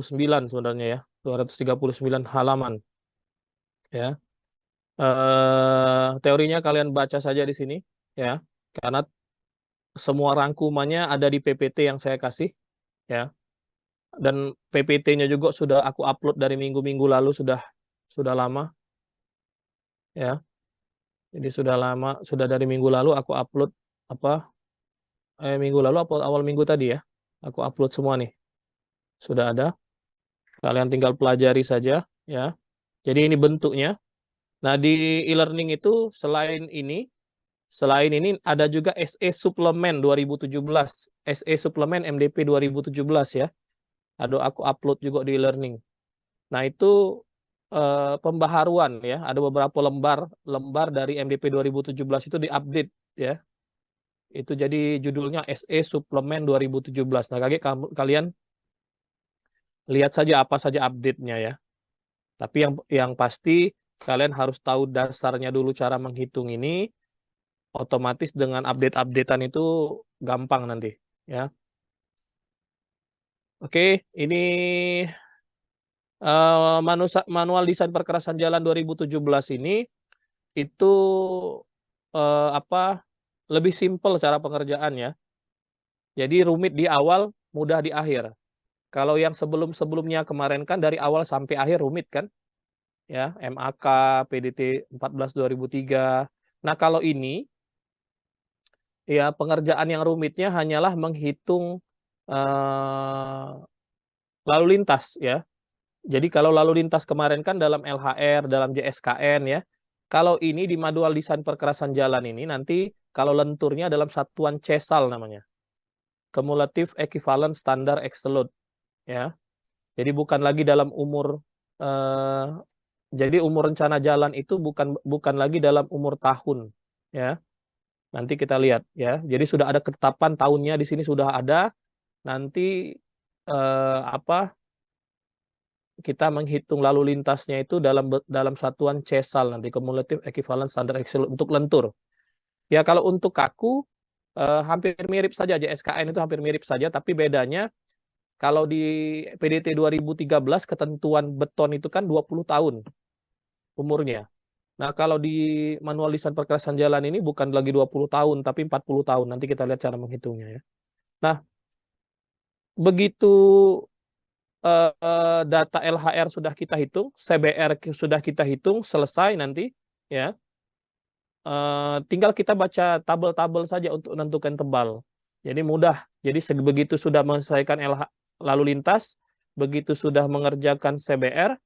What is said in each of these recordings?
sebenarnya ya, 239 halaman ya. Teorinya kalian baca saja di sini ya, karena semua rangkumannya ada di PPT yang saya kasih ya. Dan PPT-nya juga sudah aku upload dari minggu-minggu lalu, sudah lama ya. Jadi sudah lama, sudah dari minggu lalu aku upload apa minggu lalu upload awal minggu tadi ya. Aku upload semua nih. Sudah ada. Kalian tinggal pelajari saja ya. Jadi ini bentuknya. Nah, di e-learning itu selain ini ada juga SE Suplemen 2017, SE Suplemen MDP 2017 ya. Ada aku upload juga di e-learning. Nah, itu pembaharuan ya. Ada beberapa lembar dari MDP 2017 itu diupdate ya. Itu jadi judulnya SE Suplemen 2017. Nah, kalian lihat saja apa saja update-nya ya. Tapi yang pasti kalian harus tahu dasarnya dulu cara menghitung ini. Otomatis dengan update-updatean itu gampang nanti ya. Oke, ini manual desain perkerasan jalan 2017 ini itu apa lebih simpel cara pengerjaannya. Jadi rumit di awal, mudah di akhir. Kalau yang sebelum-sebelumnya kemarin kan dari awal sampai akhir rumit kan? Ya, MAK, PDT 14 2003. Nah, kalau ini ya pengerjaan yang rumitnya hanyalah menghitung eh, lalu lintas ya. Jadi kalau lalu lintas kemarin kan dalam LHR, dalam JSKN ya. Kalau ini di manual desain perkerasan jalan ini nanti kalau lenturnya dalam satuan CESAL namanya. Cumulative Equivalent Standard Axle Load ya. Jadi bukan lagi dalam eh, jadi umur rencana jalan itu bukan bukan lagi dalam umur tahun ya. Nanti kita lihat ya. Jadi sudah ada ketetapan tahunnya di sini sudah ada. Nanti apa kita menghitung lalu lintasnya itu dalam satuan CESAL nanti cumulative equivalent standard axle untuk lentur. Ya kalau untuk kaku hampir mirip saja JSKN itu hampir mirip saja tapi bedanya kalau di PDT 2013 ketentuan beton itu kan 20 tahun umurnya. Nah, kalau di manual desain perkerasan jalan ini bukan lagi 20 tahun tapi 40 tahun. Nanti kita lihat cara menghitungnya ya. Nah, begitu data LHR sudah kita hitung, CBR sudah kita hitung, selesai nanti ya. Tinggal kita baca tabel-tabel saja untuk menentukan tebal. Jadi mudah. Jadi begitu sudah menyelesaikan lalu lintas, begitu sudah mengerjakan CBR,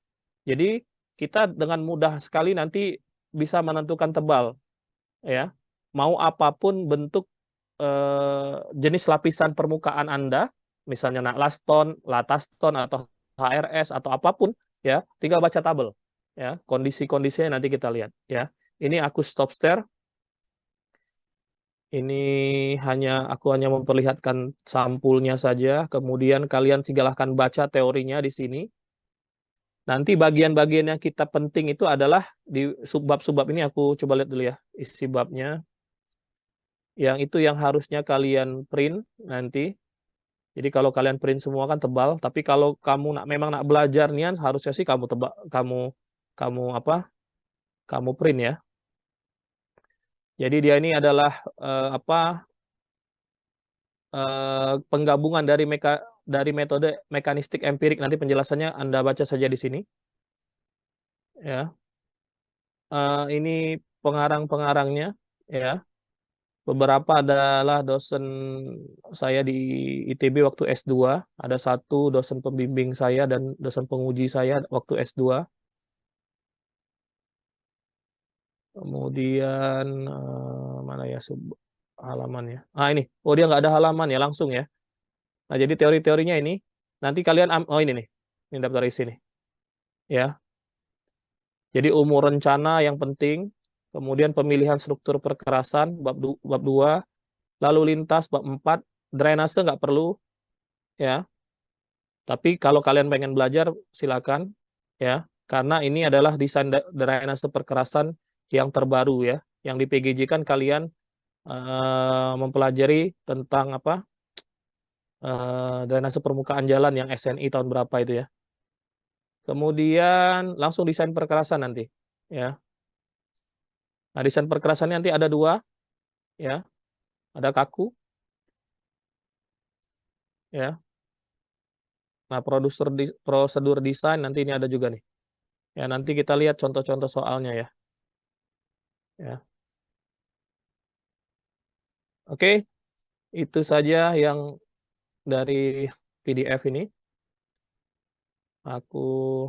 jadi kita dengan mudah sekali nanti bisa menentukan tebal ya. Mau apapun bentuk jenis lapisan permukaan Anda, misalnya laston, lataston atau HRS atau apapun ya, tinggal baca tabel ya. Kondisi-kondisinya nanti kita lihat ya. Ini aku stop stare. Ini aku hanya memperlihatkan sampulnya saja. Kemudian kalian silahkan baca teorinya di sini. Nanti bagian-bagian yang kita penting itu adalah di subbab-subbab ini aku coba lihat dulu ya isi babnya. Yang itu yang harusnya kalian print nanti. Jadi kalau kalian print semua kan tebal, tapi kalau kamu memang nak belajar nian harusnya sih kamu tebak kamu apa? Kamu print ya. Jadi dia ini adalah apa? Penggabungan dari metode mekanistik empirik. Nanti penjelasannya Anda baca saja di sini ya. Ini pengarang-pengarangnya ya. Beberapa adalah dosen saya di ITB waktu S2. Ada satu dosen pembimbing saya dan dosen penguji saya waktu S2. Kemudian mana ya halamannya? Ini. Oh dia nggak ada halaman ya langsung ya. Nah jadi teori-teorinya ini nanti kalian oh ini nih. Ini daftar isi nih. Ya. Jadi umur rencana yang penting. Kemudian pemilihan struktur perkerasan bab 2, lalu lintas bab 4, drainase nggak perlu ya. Tapi kalau kalian pengen belajar silakan ya. Karena ini adalah desain drainase perkerasan yang terbaru ya. Yang di PGJ kan kalian mempelajari tentang apa? drainase permukaan jalan yang SNI tahun berapa itu ya. Kemudian langsung desain perkerasan nanti, ya. Nah, desain perkerasannya nanti ada 2, ya. Ada kaku, ya. Nah, prosedur desain nanti ini ada juga nih. Ya, nanti kita lihat contoh-contoh soalnya ya. Ya. Oke, itu saja yang dari PDF ini. Aku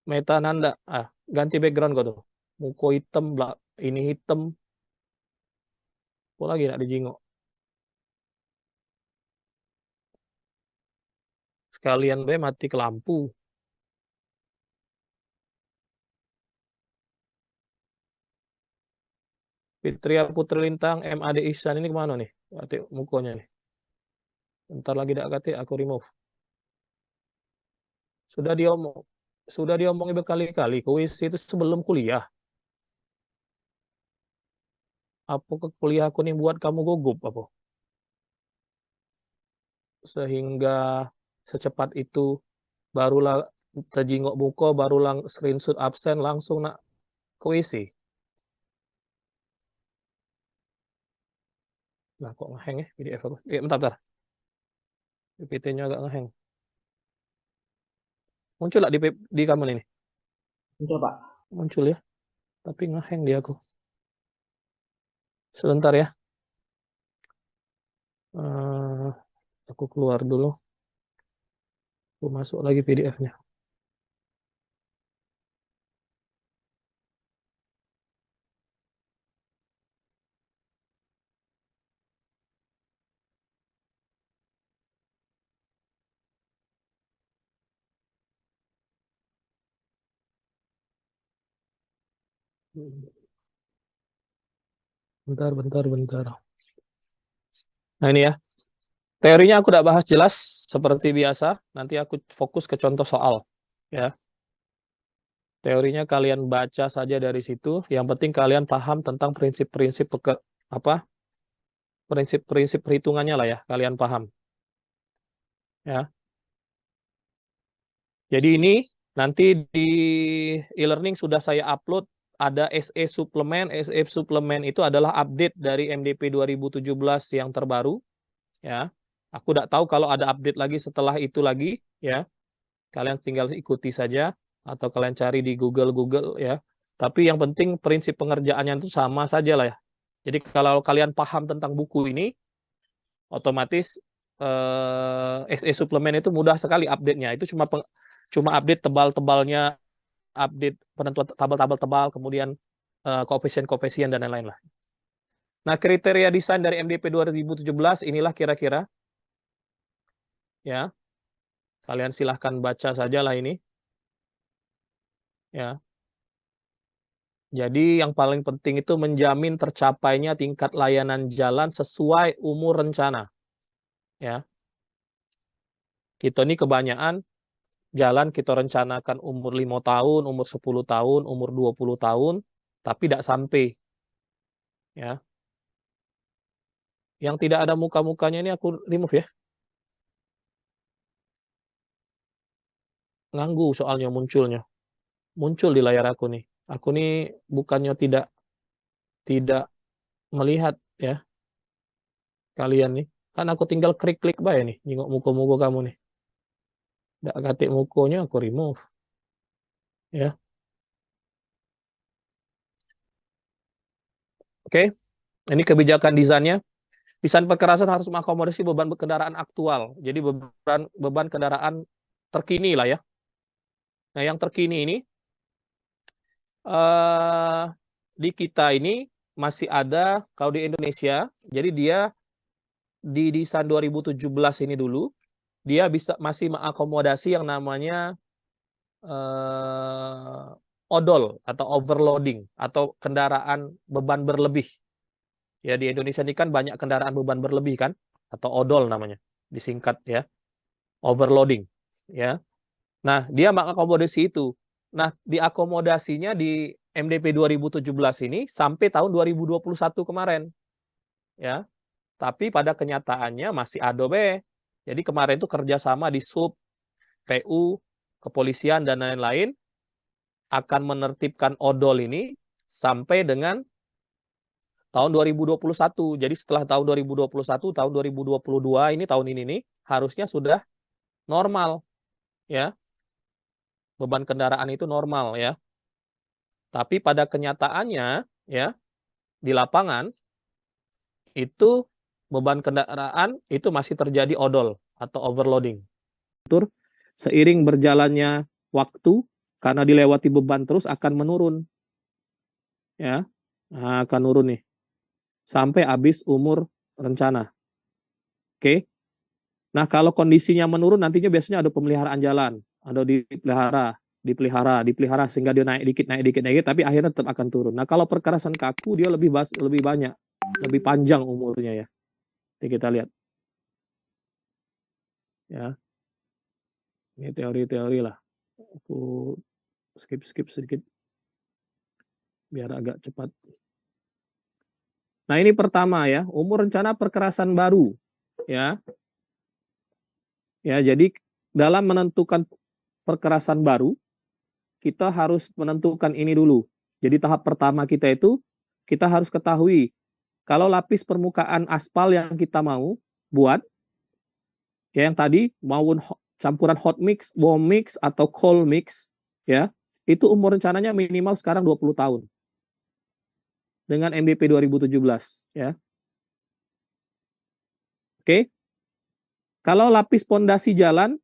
Meta Nanda. Ganti background kok tuh. Muko hitam, ini hitam. Apa lagi nak dijingok? Sekalian be mati ke lampu. Fitria Putri Lintang, MAD Ihsan ini kemana nih? Berarti mukonya nih. Bentar lagi dak kate aku remove. Sudah diomong, sudah diomongin berkali-kali. Kuis itu sebelum kuliah. Apa ke kuliah aku nih buat kamu gugup apa? Sehingga secepat itu barulah terjingok muko, barulah screenshot absen langsung nak kuisi. Nah, kok ngeheng ya PDF aku? Bentar. PPT-nya agak ngeheng. Muncul lah di kamu ini? Muncul, Pak. Muncul ya. Tapi ngeheng di aku. Sebentar ya. Aku keluar dulu. Aku masuk lagi PDF-nya. Bentar. Nah ini ya. Teorinya aku udah bahas jelas seperti biasa. Nanti aku fokus ke contoh soal. Ya. Teorinya kalian baca saja dari situ. Yang penting kalian paham tentang prinsip-prinsip prinsip-prinsip perhitungannya lah ya. Kalian paham. Ya. Jadi ini nanti di e-learning sudah saya upload ada SE suplemen. SE suplemen itu adalah update dari MDP 2017 yang terbaru. Ya. Aku tidak tahu kalau ada update lagi setelah itu lagi. Ya. Kalian tinggal ikuti saja atau kalian cari di Google ya. Tapi yang penting prinsip pengerjaannya itu sama saja lah ya. Jadi kalau kalian paham tentang buku ini, otomatis SE suplemen itu mudah sekali update-nya. Itu cuma update tebal-tebalnya, update penentuan tabel-tabel tebal, kemudian koefisien-koefisien dan lain-lain lah. Nah, kriteria desain dari MDP 2017 inilah kira-kira. Ya. Kalian silahkan baca saja lah ini. Ya. Jadi yang paling penting itu menjamin tercapainya tingkat layanan jalan sesuai umur rencana. Ya. Kita ini kebanyakan jalan kita rencanakan umur 5 tahun, umur 10 tahun, umur 20 tahun, tapi tidak sampai. Ya. Yang tidak ada muka-mukanya ini aku remove ya. Nganggu soalnya munculnya. Muncul di layar aku nih. Aku nih bukannya tidak melihat ya kalian nih. Kan aku tinggal klik-klik bae nih, nengok muka-muka kamu nih. Ndak katik mukonya aku remove. Ya. Oke. Ini kebijakan desainnya. Desain perkerasan harus mengakomodasi beban kendaraan aktual. Jadi beban kendaraan terkini lah ya. Nah, yang terkini ini di kita ini masih ada kalau di Indonesia. Jadi dia di desain 2017 ini dulu dia masih mengakomodasi yang namanya odol atau overloading atau kendaraan beban berlebih. Ya di Indonesia ini kan banyak kendaraan beban berlebih kan atau odol namanya disingkat ya, overloading ya. Nah, dia mengakomodasi itu. Nah, diakomodasinya di MDP 2017 ini sampai tahun 2021 kemarin. Ya. Tapi pada kenyataannya masih adobe. Jadi kemarin itu kerjasama di sub, PU, kepolisian, dan lain-lain akan menertibkan odol ini sampai dengan tahun 2021. Jadi setelah tahun 2021, tahun 2022 ini tahun ini nih harusnya sudah normal ya. Beban kendaraan itu normal ya. Tapi pada kenyataannya ya di lapangan itu beban kendaraan itu masih terjadi odol atau overloading. Seiring berjalannya waktu karena dilewati beban terus akan menurun. Ya. Nah, akan turun nih sampai habis umur rencana. Oke. Nah, kalau kondisinya menurun nantinya biasanya ada pemeliharaan jalan, ada dipelihara sehingga dia naik dikit, tapi akhirnya tetap akan turun. Nah, kalau perkerasan kaku dia lebih banyak, lebih panjang umurnya ya. Jadi kita lihat. Ya. Ini teori-teori lah. Aku skip sedikit biar agak cepat. Nah, ini pertama ya, umur rencana perkerasan baru ya. Ya, jadi dalam menentukan perkerasan baru kita harus menentukan ini dulu. Jadi tahap pertama kita itu kita harus ketahui kalau lapis permukaan aspal yang kita mau buat ya yang tadi maupun campuran hot mix, warm mix atau cold mix ya, itu umur rencananya minimal sekarang 20 tahun. Dengan MDP 2017 ya. Oke. Kalau lapis pondasi jalan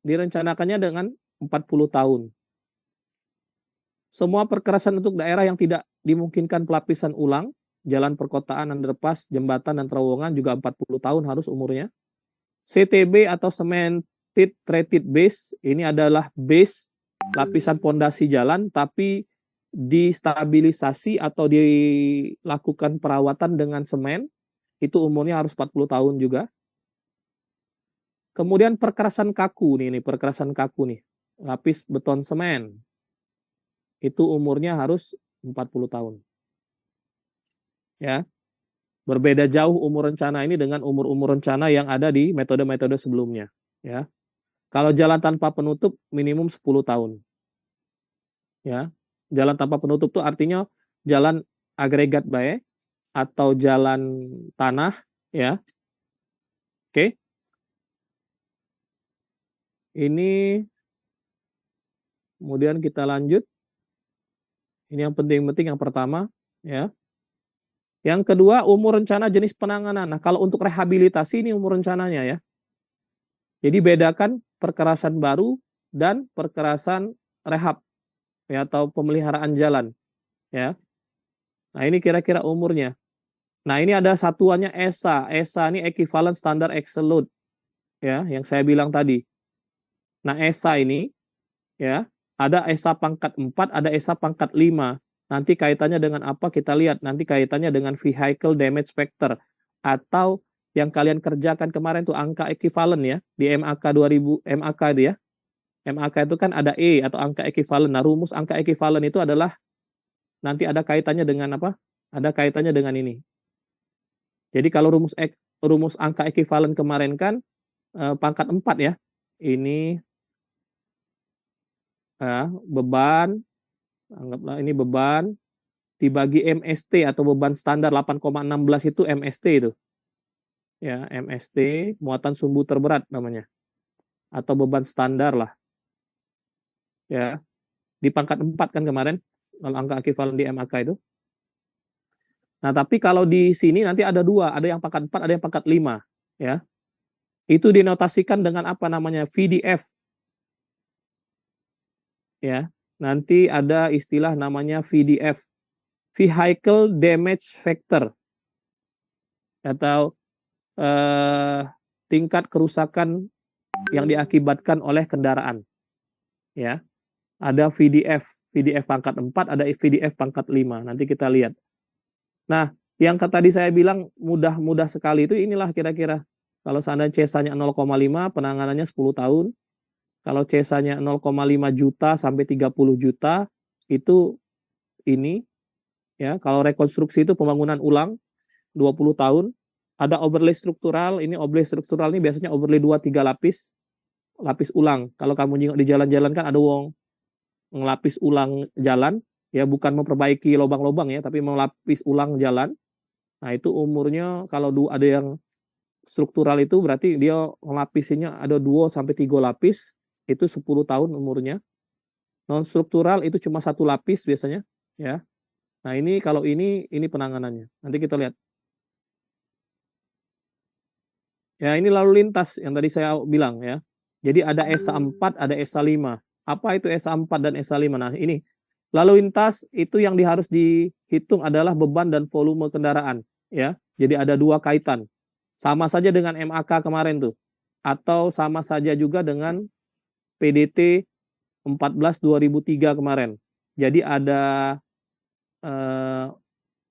direncanakannya dengan 40 tahun. Semua perkerasan untuk daerah yang tidak dimungkinkan pelapisan ulang, jalan perkotaan, underpass, jembatan, dan terowongan juga 40 tahun harus umurnya. CTB atau cemented treated base, ini adalah base lapisan pondasi jalan, tapi distabilisasi atau dilakukan perawatan dengan semen, itu umurnya harus 40 tahun juga. Kemudian perkerasan kaku nih perkerasan kaku nih, lapis beton semen, itu umurnya harus 40 tahun. Ya. Berbeda jauh umur rencana ini dengan umur-umur rencana yang ada di metode-metode sebelumnya, ya. Kalau jalan tanpa penutup minimum 10 tahun. Ya. Jalan tanpa penutup itu artinya jalan agregat bae atau jalan tanah, ya. Oke. Ini kemudian kita lanjut. Ini yang penting-penting yang pertama, ya. Yang kedua, umur rencana jenis penanganan. Nah, kalau untuk rehabilitasi ini umur rencananya ya. Jadi bedakan perkerasan baru dan perkerasan rehab ya atau pemeliharaan jalan ya. Nah, ini kira-kira umurnya. Nah, ini ada satuannya ESA. ESA ini equivalent standard axle load ya, yang saya bilang tadi. Nah, ESA ini ya, ada ESA pangkat 4, ada ESA pangkat 5. Nanti kaitannya dengan apa kita lihat. Nanti kaitannya dengan vehicle damage factor atau yang kalian kerjakan kemarin tuh angka ekuivalen ya di MAK 2000 MAK itu ya. MAK itu kan ada E atau angka ekuivalen. Nah, rumus angka ekuivalen itu adalah nanti ada kaitannya dengan apa? Ada kaitannya dengan ini. Jadi kalau rumus angka ekuivalen kemarin kan pangkat 4 ya. Ini beban, anggaplah ini beban dibagi MST atau beban standar 8,16 itu MST itu. Ya, MST muatan sumbu terberat namanya. Atau beban standar lah. Ya. Di pangkat 4 kan kemarin kalau angka ekuivalen di MAK itu. Nah, tapi kalau di sini nanti ada dua, ada yang pangkat 4, ada yang pangkat 5, ya. Itu dinotasikan dengan apa namanya? VDF. Ya. Nanti ada istilah namanya VDF. Vehicle Damage Factor. Atau tingkat kerusakan yang diakibatkan oleh kendaraan. Ya. Ada VDF pangkat 4, ada VDF pangkat 5. Nanti kita lihat. Nah, yang tadi saya bilang mudah sekali itu inilah kira-kira. Kalau seandainya CESA-nya 0,5, penanganannya 10 tahun. Kalau CESA-nya 0,5 juta sampai 30 juta, itu ini ya. Kalau rekonstruksi itu pembangunan ulang 20 tahun. Ada overlay struktural, ini overlay struktural ini biasanya overlay 2-3 lapis ulang. Kalau kamu nyingok di jalan-jalan kan ada wong ngelapis ulang jalan, ya bukan memperbaiki lubang-lubang ya, tapi melapis ulang jalan. Nah, itu umurnya kalau ada yang struktural itu berarti dia ngelapisinya ada 2-3 lapis, itu 10 tahun umurnya. Non struktural itu cuma 1 lapis biasanya, ya. Nah, ini kalau ini penanganannya. Nanti kita lihat. Ya, ini lalu lintas yang tadi saya bilang ya. Jadi ada SA4, ada SA5. Apa itu SA4 dan SA5? Nah, ini lalu lintas itu yang harus dihitung adalah beban dan volume kendaraan ya. Jadi ada 2 kaitan. Sama saja dengan MAK kemarin tuh. Atau sama saja juga dengan PDT 14 2003 kemarin. Jadi ada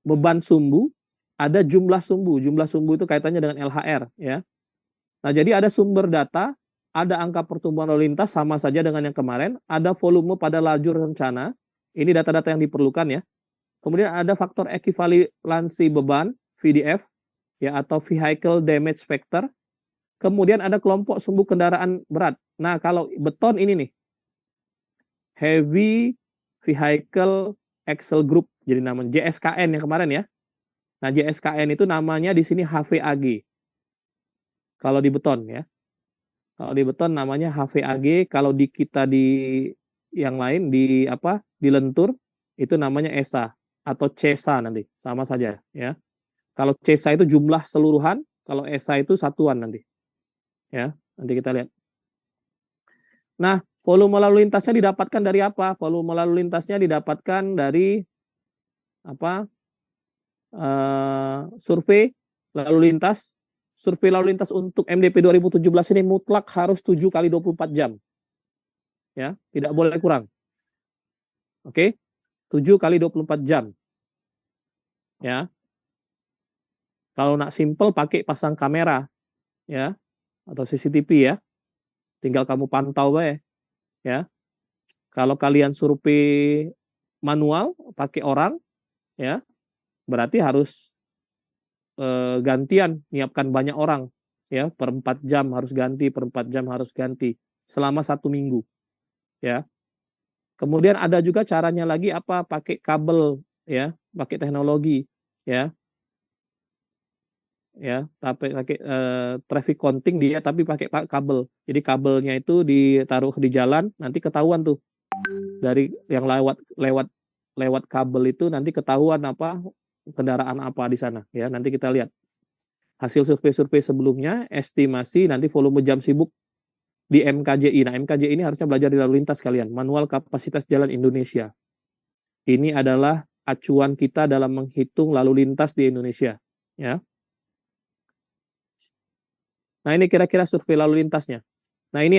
beban sumbu, ada jumlah sumbu. Jumlah sumbu itu kaitannya dengan LHR ya. Nah, jadi ada sumber data, ada angka pertumbuhan lalu lintas sama saja dengan yang kemarin, ada volume pada lajur rencana, ini data-data yang diperlukan ya. Kemudian ada faktor ekivalensi beban, VDF, ya atau Vehicle Damage Factor. Kemudian ada kelompok sumbu kendaraan berat. Nah, kalau beton ini nih, Heavy Vehicle Axle Group, jadi namanya JSKN yang kemarin ya. Nah, JSKN itu namanya di sini HVAG. Kalau di beton ya. Kalau di beton namanya HVAG, kalau di kita di yang lain di di lentur itu namanya ESA atau CESA nanti, sama saja ya. Kalau CESA itu jumlah seluruhan, kalau ESA itu satuan nanti. Ya, nanti kita lihat. Nah, volume lalu lintasnya didapatkan dari apa? Volume lalu lintasnya didapatkan dari survei lalu lintas. Survei lalu lintas untuk MDP 2017 ini mutlak harus 7 kali 24 jam. Ya, tidak boleh kurang. Oke. 7 kali 24 jam. Ya. Kalau nak simple pakai pasang kamera ya atau CCTV ya. Tinggal kamu pantau bae. Ya. Kalau kalian survei manual pakai orang ya, berarti harus gantian nyiapkan banyak orang ya, per 4 jam harus ganti, per 4 jam harus ganti selama 1 minggu ya. Kemudian ada juga caranya lagi pakai kabel ya, pakai teknologi ya. Ya, tapi pakai traffic counting dia tapi pakai kabel. Jadi kabelnya itu ditaruh di jalan, nanti ketahuan tuh dari yang lewat kabel itu nanti ketahuan kendaraan apa di sana ya. Nanti kita lihat hasil survei-survei sebelumnya, estimasi nanti volume jam sibuk di MKJI. Nah, MKJI ini harusnya belajar di lalu lintas kalian, Manual Kapasitas Jalan Indonesia. Ini adalah acuan kita dalam menghitung lalu lintas di Indonesia ya. Nah, ini kira-kira survei lalu lintasnya. Nah, ini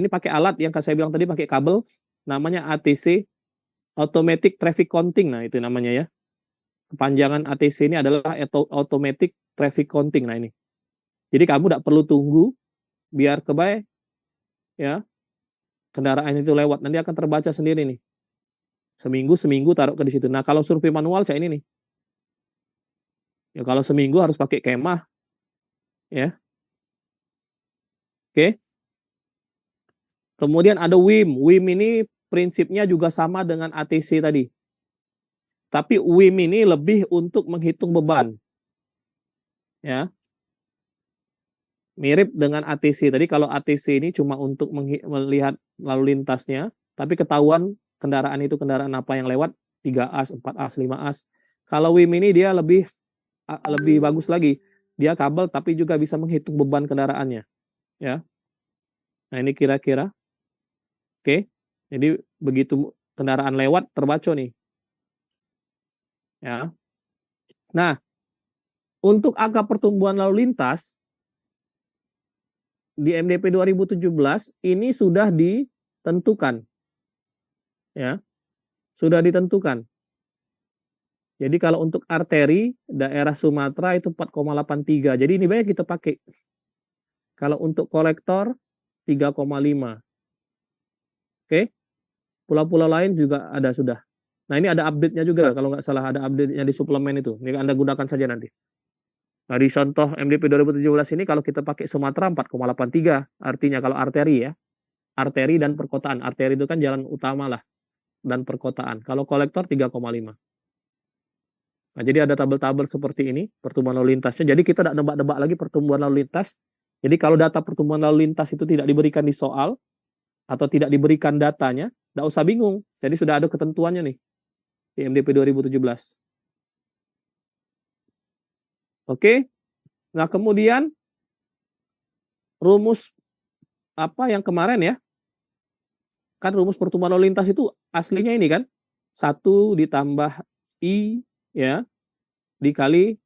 pakai alat yang saya bilang tadi pakai kabel, namanya ATC, Automatic Traffic Counting. Nah, itu namanya ya. Kepanjangan ATC ini adalah Automatic Traffic Counting. Nah, ini. Jadi kamu tidak perlu tunggu biar kebaik ya. Kendaraan itu lewat, nanti akan terbaca sendiri nih. Seminggu taruh ke di situ. Nah, kalau survei manual kayak ini nih. Ya kalau seminggu harus pakai kemah. Ya. Oke. Kemudian ada WIM. WIM ini prinsipnya juga sama dengan ATC tadi. Tapi WIM ini lebih untuk menghitung beban. Ya. Mirip dengan ATC. Tadi kalau ATC ini cuma untuk melihat lalu lintasnya, tapi ketahuan kendaraan itu kendaraan apa yang lewat, 3AS, 4AS, 5AS. Kalau WIM ini dia lebih bagus lagi. Dia kabel tapi juga bisa menghitung beban kendaraannya. Ya. Nah, ini kira-kira. Oke. Jadi begitu kendaraan lewat terbaca nih. Ya. Nah, untuk angka pertumbuhan lalu lintas di MDP 2017 ini sudah ditentukan. Ya. Sudah ditentukan. Jadi kalau untuk arteri daerah Sumatera itu 4,83. Jadi ini banyak kita pakai. Kalau untuk kolektor 3,5. Oke. Pulau-pulau lain juga ada sudah. Nah, ini ada update-nya juga, kalau nggak salah ada update-nya di suplemen itu. Ini Anda gunakan saja nanti. Nah, di contoh MDP 2017 ini kalau kita pakai Sumatera 4,83, artinya kalau arteri ya, arteri dan perkotaan. Arteri itu kan jalan utama lah, dan perkotaan. Kalau kolektor 3,5. Nah, jadi ada tabel-tabel seperti ini, pertumbuhan lalu lintasnya. Jadi kita tidak nebak-nebak lagi pertumbuhan lalu lintas. Jadi kalau data pertumbuhan lalu lintas itu tidak diberikan di soal, atau tidak diberikan datanya, tidak usah bingung. Jadi sudah ada ketentuannya nih, di MDP 2017. Oke, nah kemudian rumus apa yang kemarin ya, kan rumus pertumbuhan lalu lintas itu aslinya ini kan, 1 ditambah I ya, dikali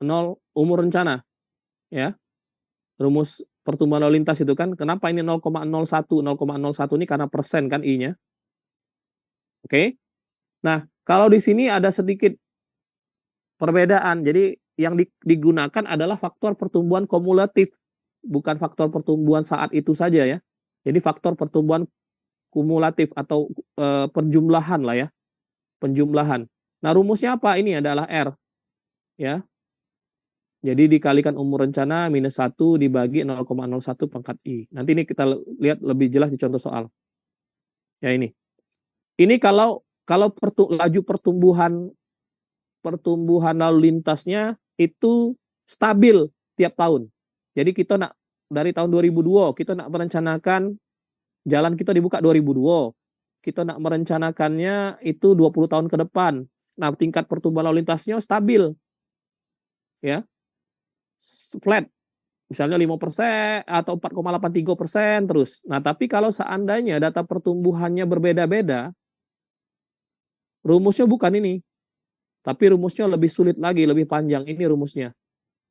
0 umur rencana ya. Rumus pertumbuhan lalu lintas itu kan, kenapa ini 0,01? 0,01 ini karena persen kan I-nya. Oke. Nah, kalau di sini ada sedikit perbedaan. Jadi yang digunakan adalah faktor pertumbuhan kumulatif, bukan faktor pertumbuhan saat itu saja ya. Jadi faktor pertumbuhan kumulatif atau penjumlahan lah ya. Penjumlahan. Nah, rumusnya apa? Ini adalah R ya. Jadi dikalikan umur rencana minus 1 dibagi 0,01 pangkat I. Nanti ini kita lihat lebih jelas di contoh soal. Ya ini. Ini kalau laju pertumbuhan lalu lintasnya itu stabil tiap tahun. Jadi kita nak dari tahun 2002 kita nak merencanakan jalan kita dibuka 2002. Kita nak merencanakannya itu 20 tahun ke depan. Nah, tingkat pertumbuhan lalu lintasnya stabil. Ya. Flat. Misalnya 5% atau 4,83% terus. Nah, tapi kalau seandainya data pertumbuhannya berbeda-beda, rumusnya bukan ini. Tapi rumusnya lebih sulit lagi, lebih panjang. Ini rumusnya.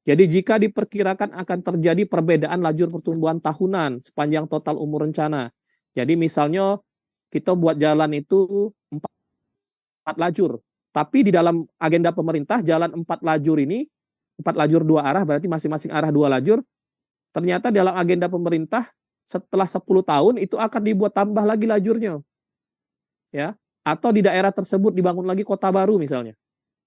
Jadi jika diperkirakan akan terjadi perbedaan lajur pertumbuhan tahunan sepanjang total umur rencana. Jadi misalnya kita buat jalan itu 4 lajur. Tapi di dalam agenda pemerintah jalan 4 lajur ini, 4 lajur 2 arah, berarti masing-masing arah 2 lajur. Ternyata dalam agenda pemerintah setelah 10 tahun itu akan dibuat tambah lagi lajurnya. Ya, atau di daerah tersebut dibangun lagi kota baru misalnya.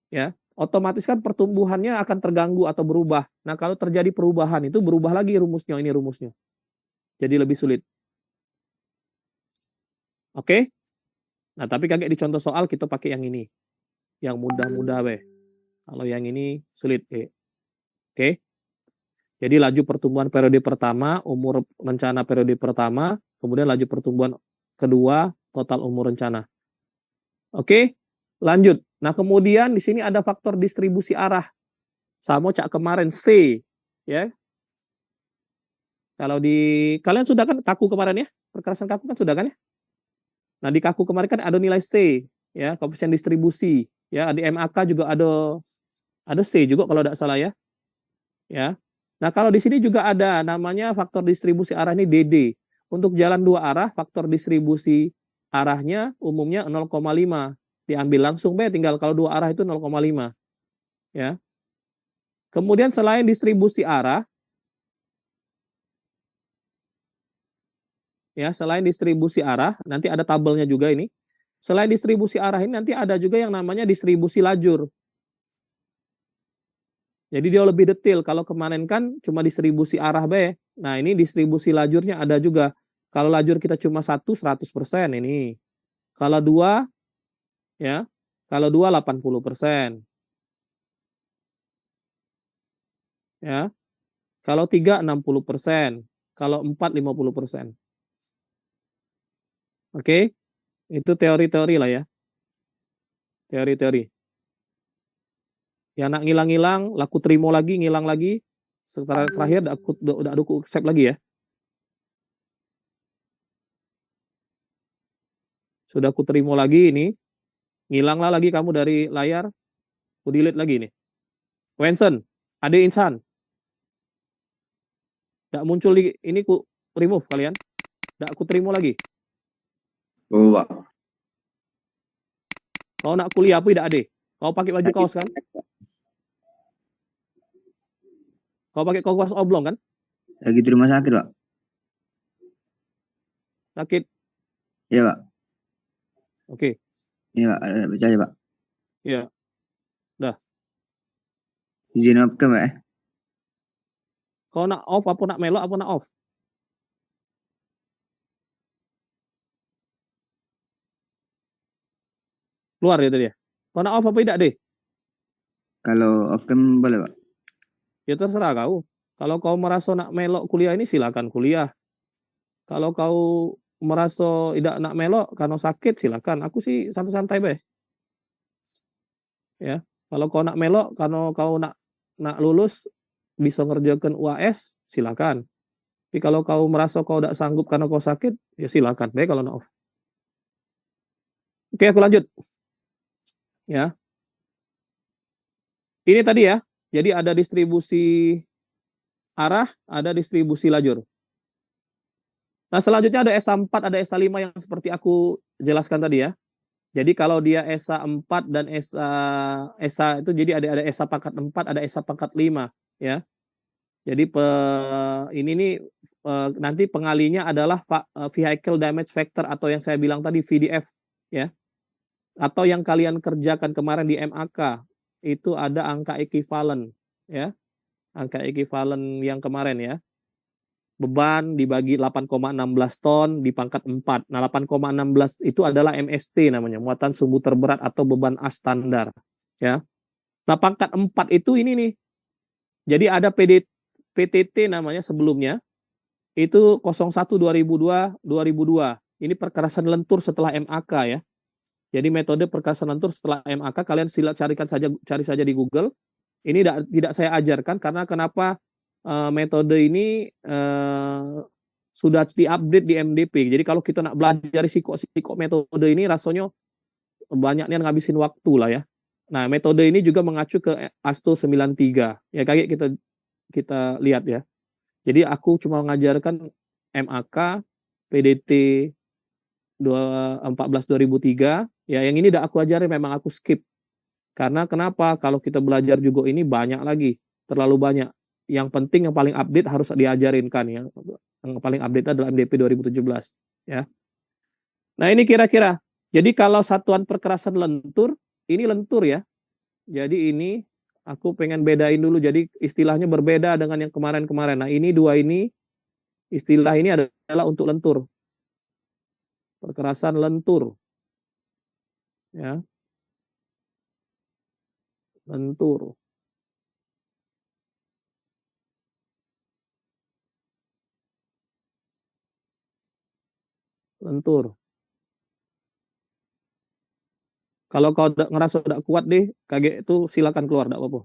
Ya, otomatis kan pertumbuhannya akan terganggu atau berubah. Nah, kalau terjadi perubahan itu berubah lagi rumusnya, ini rumusnya. Jadi lebih sulit. Oke? Nah, tapi kayak di contoh soal kita pakai yang ini. Yang mudah-mudah weh. Kalau yang ini sulit. Oke? Jadi laju pertumbuhan periode pertama, umur rencana periode pertama, kemudian laju pertumbuhan kedua, total umur rencana. Oke? Lanjut. Nah, kemudian di sini ada faktor distribusi arah. Sama cak kemarin C, ya. Kalau di kalian sudah kan kaku kemarin ya? Perkerasan kaku kan sudah kan ya? Nah, di kaku kemarin kan ada nilai C, ya, koefisien distribusi, ya. Di MAK juga ada C juga kalau tidak salah ya. Ya. Nah, kalau di sini juga ada namanya faktor distribusi arah ini DD. Untuk jalan 2 arah, faktor distribusi arahnya umumnya 0,5. Diambil langsung B, tinggal kalau 2 arah itu 0,5. Ya. Kemudian selain distribusi arah, ya, selain distribusi arah, nanti ada tabelnya juga ini. Selain distribusi arah ini nanti ada juga yang namanya distribusi lajur. Jadi dia lebih detail. Kalau kemarin kan cuma distribusi arah B. Nah, ini distribusi lajurnya ada juga. Kalau lajur kita cuma 100% ini. Kalau 2 ya. Kalau 2 80%. Ya. Kalau 3 60%. Kalau 4 50%. Oke? Itu teori-teori lah ya. Teori-teori. Ya nak ngilang-ngilang, laku terima lagi, ngilang lagi. Setelah terakhir udah aku accept lagi ya. Sudah aku terima lagi ini. Ngilanglah lagi kamu dari layar. Aku delete lagi nih. Wenson, Ade Insan. Tidak muncul di ini ku remove kalian. Tidak aku terima lagi. Oh, Pak. Kau nak kuliah apa tidak Ade? Kau pakai baju kaos kan? Kau pakai kaos oblong kan? Lagi di rumah sakit, Pak. Sakit. Iya, Pak. Oke. Ini Pak, ada baca aja Pak. Ya, dah. Izin webcam Pak ya. Kau nak off apa nak melok apa nak off? Keluar ya tadi ya. Kau nak off apa tidak deh? Kalau webcam boleh Pak. Ya terserah kau. Kalau kau merasa nak melok kuliah ini silakan kuliah. Kalau kau merasa tidak nak melok karena sakit silakan. Aku sih santai-santai be. Ya. Kalau kau nak melok karena kau nak lulus bisa ngerjakan UAS silakan. Tapi kalau kau merasa kau tidak sanggup karena kau sakit ya silakan be kalau nak off. Oke, aku lanjut. Ya. Ini tadi ya. Jadi ada distribusi arah, ada distribusi lajur. Nah, selanjutnya ada SA4, ada SA5 yang seperti aku jelaskan tadi ya. Jadi kalau dia SA4 dan SA itu jadi ada SA pangkat 4, ada SA pangkat 5 ya. Jadi ini nih nanti pengalinya adalah vehicle damage factor atau yang saya bilang tadi VDF ya. Atau yang kalian kerjakan kemarin di MAK itu ada angka ekivalen ya. Angka ekivalen yang kemarin ya. Beban dibagi 8,16 ton di pangkat 4. Nah, 8,16 itu adalah MST namanya, muatan sumbu terberat atau beban A standar. Ya. Nah, pangkat 4 itu ini nih. Jadi ada PTT namanya sebelumnya. Itu 01 2002. Ini perkerasan lentur setelah MAK ya. Jadi metode perkerasan lentur setelah MAK kalian cari saja di Google. Ini tidak saya ajarkan karena kenapa metode ini sudah diupdate di MDP. Jadi kalau kita nak belajar risiko metode ini rasanya banyaknya ngabisin waktu lah ya. Nah, metode ini juga mengacu ke ASTO 93. Ya kayak kita lihat ya. Jadi aku cuma mengajarkan MAK, PDT 14 2003. Ya, yang ini udah aku ajarin memang aku skip. Karena kenapa? Kalau kita belajar juga ini banyak lagi, terlalu banyak. Yang penting yang paling update harus diajarin kan ya. Yang paling update adalah MDP 2017 ya. Nah, ini kira-kira. Jadi kalau satuan perkerasan lentur, ini lentur ya. Jadi ini aku pengen bedain dulu. Jadi istilahnya berbeda dengan yang kemarin-kemarin. Nah, ini dua ini istilah ini adalah untuk lentur. Perkerasan lentur. Ya. Lentur. Lentur. Kalau kau ngerasa udah kuat deh, kaget itu silakan keluar, enggak apa-apa.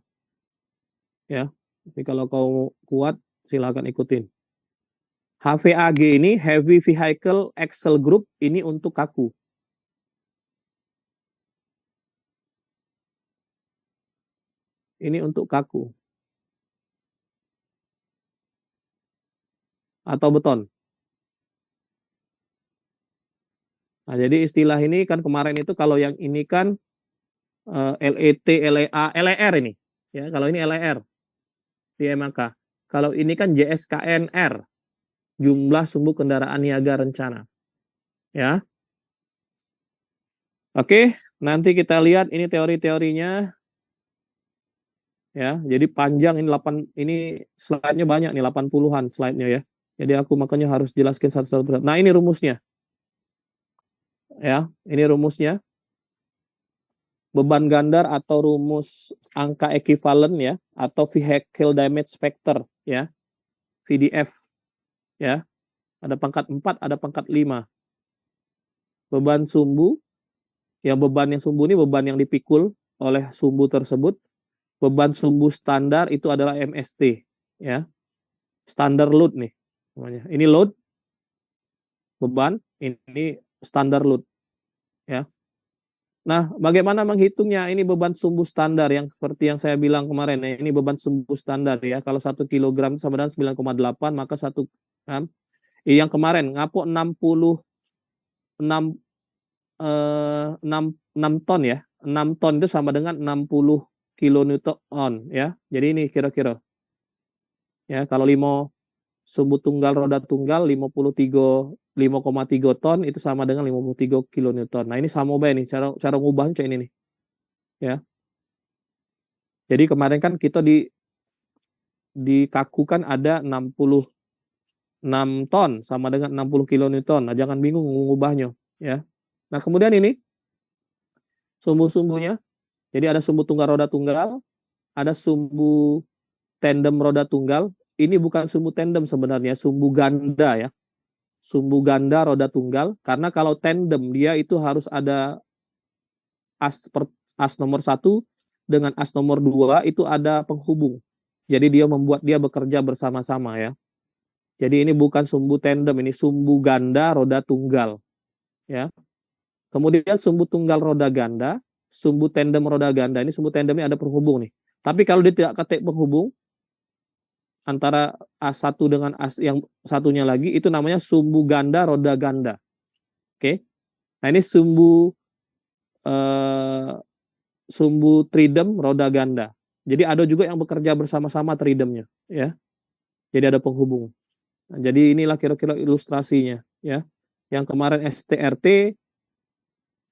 Ya. Tapi kalau kau kuat, silakan ikutin. HVAG ini Heavy Vehicle Axle Group ini untuk kaku. Ini untuk kaku. Atau beton. Nah, jadi istilah ini kan kemarin itu kalau yang ini kan LET, LEA, LER ini. Ya, kalau ini LER di MAK. Kalau ini kan JSKNR, jumlah sumbu kendaraan niaga rencana. Ya. Oke, nanti kita lihat ini teori-teorinya. Ya, jadi panjang ini ini slide-nya banyak nih 80-an slide-nya ya. Jadi aku makanya harus jelaskan satu-satu. Nah, ini rumusnya. Ya, ini rumusnya. Beban gandar atau rumus angka ekivalen ya, atau vehicle damage factor ya. VDF ya. Ada pangkat 4, ada pangkat 5. Beban sumbu, yang beban yang sumbu ini beban yang dipikul oleh sumbu tersebut. Beban sumbu standar itu adalah MST ya. Standar load nih namanya. Ini load beban, ini standar load ya. Nah, bagaimana menghitungnya? Ini beban sumbu standar yang seperti yang saya bilang kemarin. Ini beban sumbu standar ya. Kalau 1 kg sama dengan 9,8, maka 1 kan. Yang kemarin ngapuk 6 ton ya. 6 ton itu sama dengan 60 kilonewton ya. Jadi ini kira-kira. Ya, kalau 5 sumbu tunggal roda tunggal 53 5,3 ton itu sama dengan 53 kilonewton. Nah, ini sama baik nih cara ngubahnya kayak ini nih. Ya. Jadi kemarin kan kita di kaku kan ada 66 ton sama dengan 60 kilonewton. Nah, jangan bingung mengubahnya, ya. Nah, kemudian ini sumbu-sumbunya. Jadi ada sumbu tunggal roda tunggal, ada sumbu tandem roda tunggal. Ini bukan sumbu tandem sebenarnya, sumbu ganda ya. Sumbu ganda roda tunggal, karena kalau tandem dia itu harus ada as nomor 1 dengan as nomor 2 itu ada penghubung. Jadi dia membuat dia bekerja bersama-sama ya. Jadi ini bukan sumbu tandem, ini sumbu ganda roda tunggal. Ya. Kemudian sumbu tunggal roda ganda, sumbu tandem roda ganda. Ini sumbu tandem ini ada penghubung nih. Tapi kalau dia tidak ketik penghubung antara as 1 dengan as yang satunya lagi, itu namanya sumbu ganda roda ganda. Oke. Nah, ini sumbu tridem roda ganda. Jadi ada juga yang bekerja bersama-sama tridemnya, ya. Jadi ada penghubung. Nah, jadi inilah kira-kira ilustrasinya, ya. Yang kemarin STRT,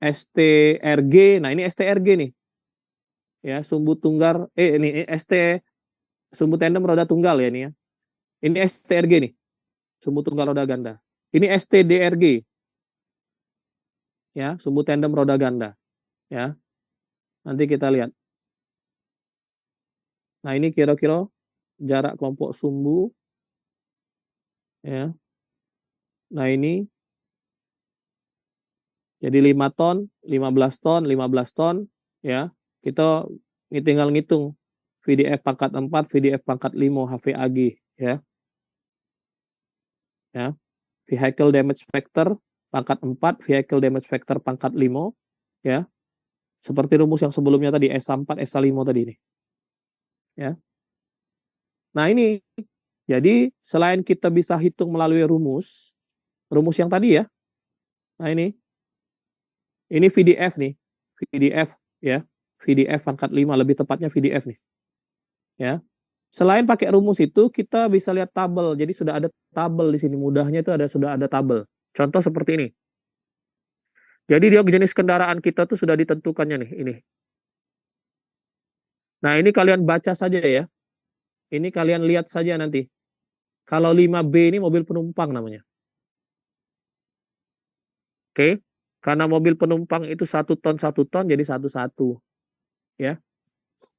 STRG. Nah, ini STRG nih. Ya, sumbu tunggal ini sumbu tandem roda tunggal ya ini ya. Ini STRG nih. Sumbu tunggal roda ganda. Ini STDRG. Ya, sumbu tandem roda ganda. Ya. Nanti kita lihat. Nah, ini kira-kira jarak kelompok sumbu. Ya. Nah, ini jadi 5 ton, 15 ton, 15 ton. Ya. Kita tinggal ngitung VDF pangkat 4, VDF pangkat 5, HVAG. Ya. Ya. Vehicle damage factor pangkat 4, vehicle damage factor pangkat 5. Ya. Seperti rumus yang sebelumnya tadi, SA4, SA5 tadi ini. Ya. Nah, ini jadi selain kita bisa hitung melalui rumus yang tadi ya. Nah, ini VDF nih. VDF ya. VDF pangkat 5, lebih tepatnya VDF nih. Ya. Selain pakai rumus itu, kita bisa lihat tabel. Jadi sudah ada tabel di sini. Mudahnya itu sudah ada tabel. Contoh seperti ini. Jadi dia jenis kendaraan kita tuh sudah ditentukannya nih, ini. Nah, ini kalian baca saja ya. Ini kalian lihat saja nanti. Kalau 5B ini mobil penumpang namanya. Oke. Karena mobil penumpang itu 1 ton, 1 ton, jadi 1-1. Ya.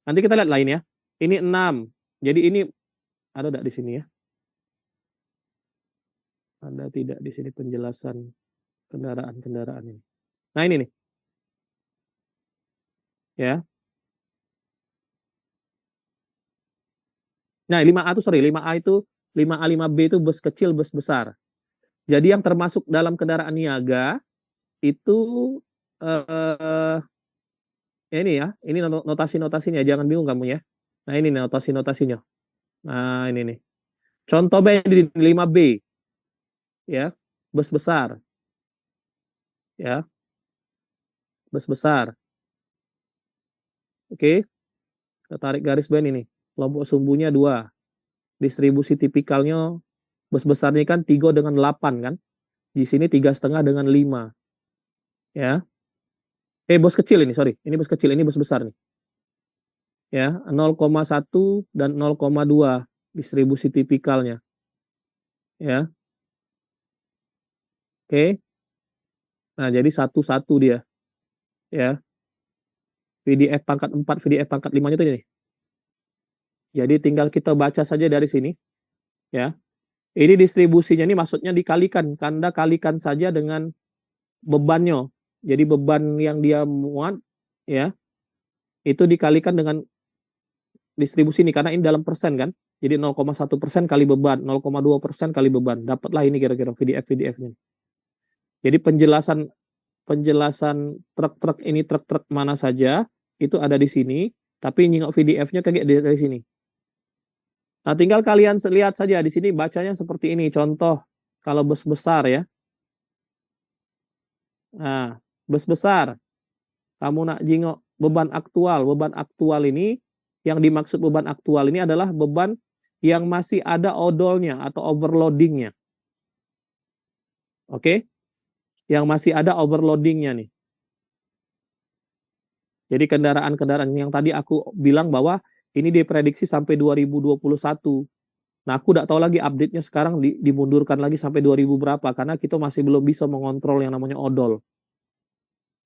Nanti kita lihat lain ya. Ini 6. Jadi ini ada enggak di sini ya? Ada tidak di sini penjelasan kendaraan-kendaraan ini. Nah, ini nih. Ya. Nah, 5A itu 5A itu 5A 5B itu bus kecil, bus besar. Jadi yang termasuk dalam kendaraan niaga itu ini ya, ini notasi-notasinya, jangan bingung kamu ya. Nah, ini notasi-notasinya. Nah, ini nih. Contoh B di 5B. Ya, bus besar. Ya. Bus besar. Oke. Kita tarik garis band ini. Kelompok sumbunya 2. Distribusi tipikalnya bus besarnya kan 3 dengan 8 kan. Di sini 3,5 dengan 5. Ya. Bus kecil ini, sorry. Ini bus kecil, ini bus besar nih. Ya, 0,1 dan 0,2 distribusi tipikalnya. Ya. Oke. Nah, jadi 1-1 dia. Ya. VDF pangkat 4, VDF pangkat 5-nya itu ini. Jadi tinggal kita baca saja dari sini. Ya. Ini distribusinya ini maksudnya dikalikan. Anda kalikan saja dengan bebannya. Jadi beban yang dia muat ya. Itu dikalikan dengan distribusi ini karena ini dalam persen kan. Jadi 0,1% kali beban, 0,2% kali beban. Dapatlah ini kira-kira VDF-nya. Jadi penjelasan truk-truk ini truk-truk mana saja itu ada di sini, tapi nyingok VDF-nya kayak dari sini. Nah, tinggal kalian lihat saja di sini bacanya seperti ini. Contoh kalau bus besar ya. Nah, bus besar. Kamu nak jingok beban aktual ini yang dimaksud beban aktual ini adalah beban yang masih ada odolnya atau overloadingnya. Oke? Yang masih ada overloading-nya nih. Jadi kendaraan-kendaraan yang tadi aku bilang bahwa ini diprediksi sampai 2021. Nah, aku nggak tahu lagi update-nya sekarang dimundurkan lagi sampai 2000 berapa, karena kita masih belum bisa mengontrol yang namanya odol.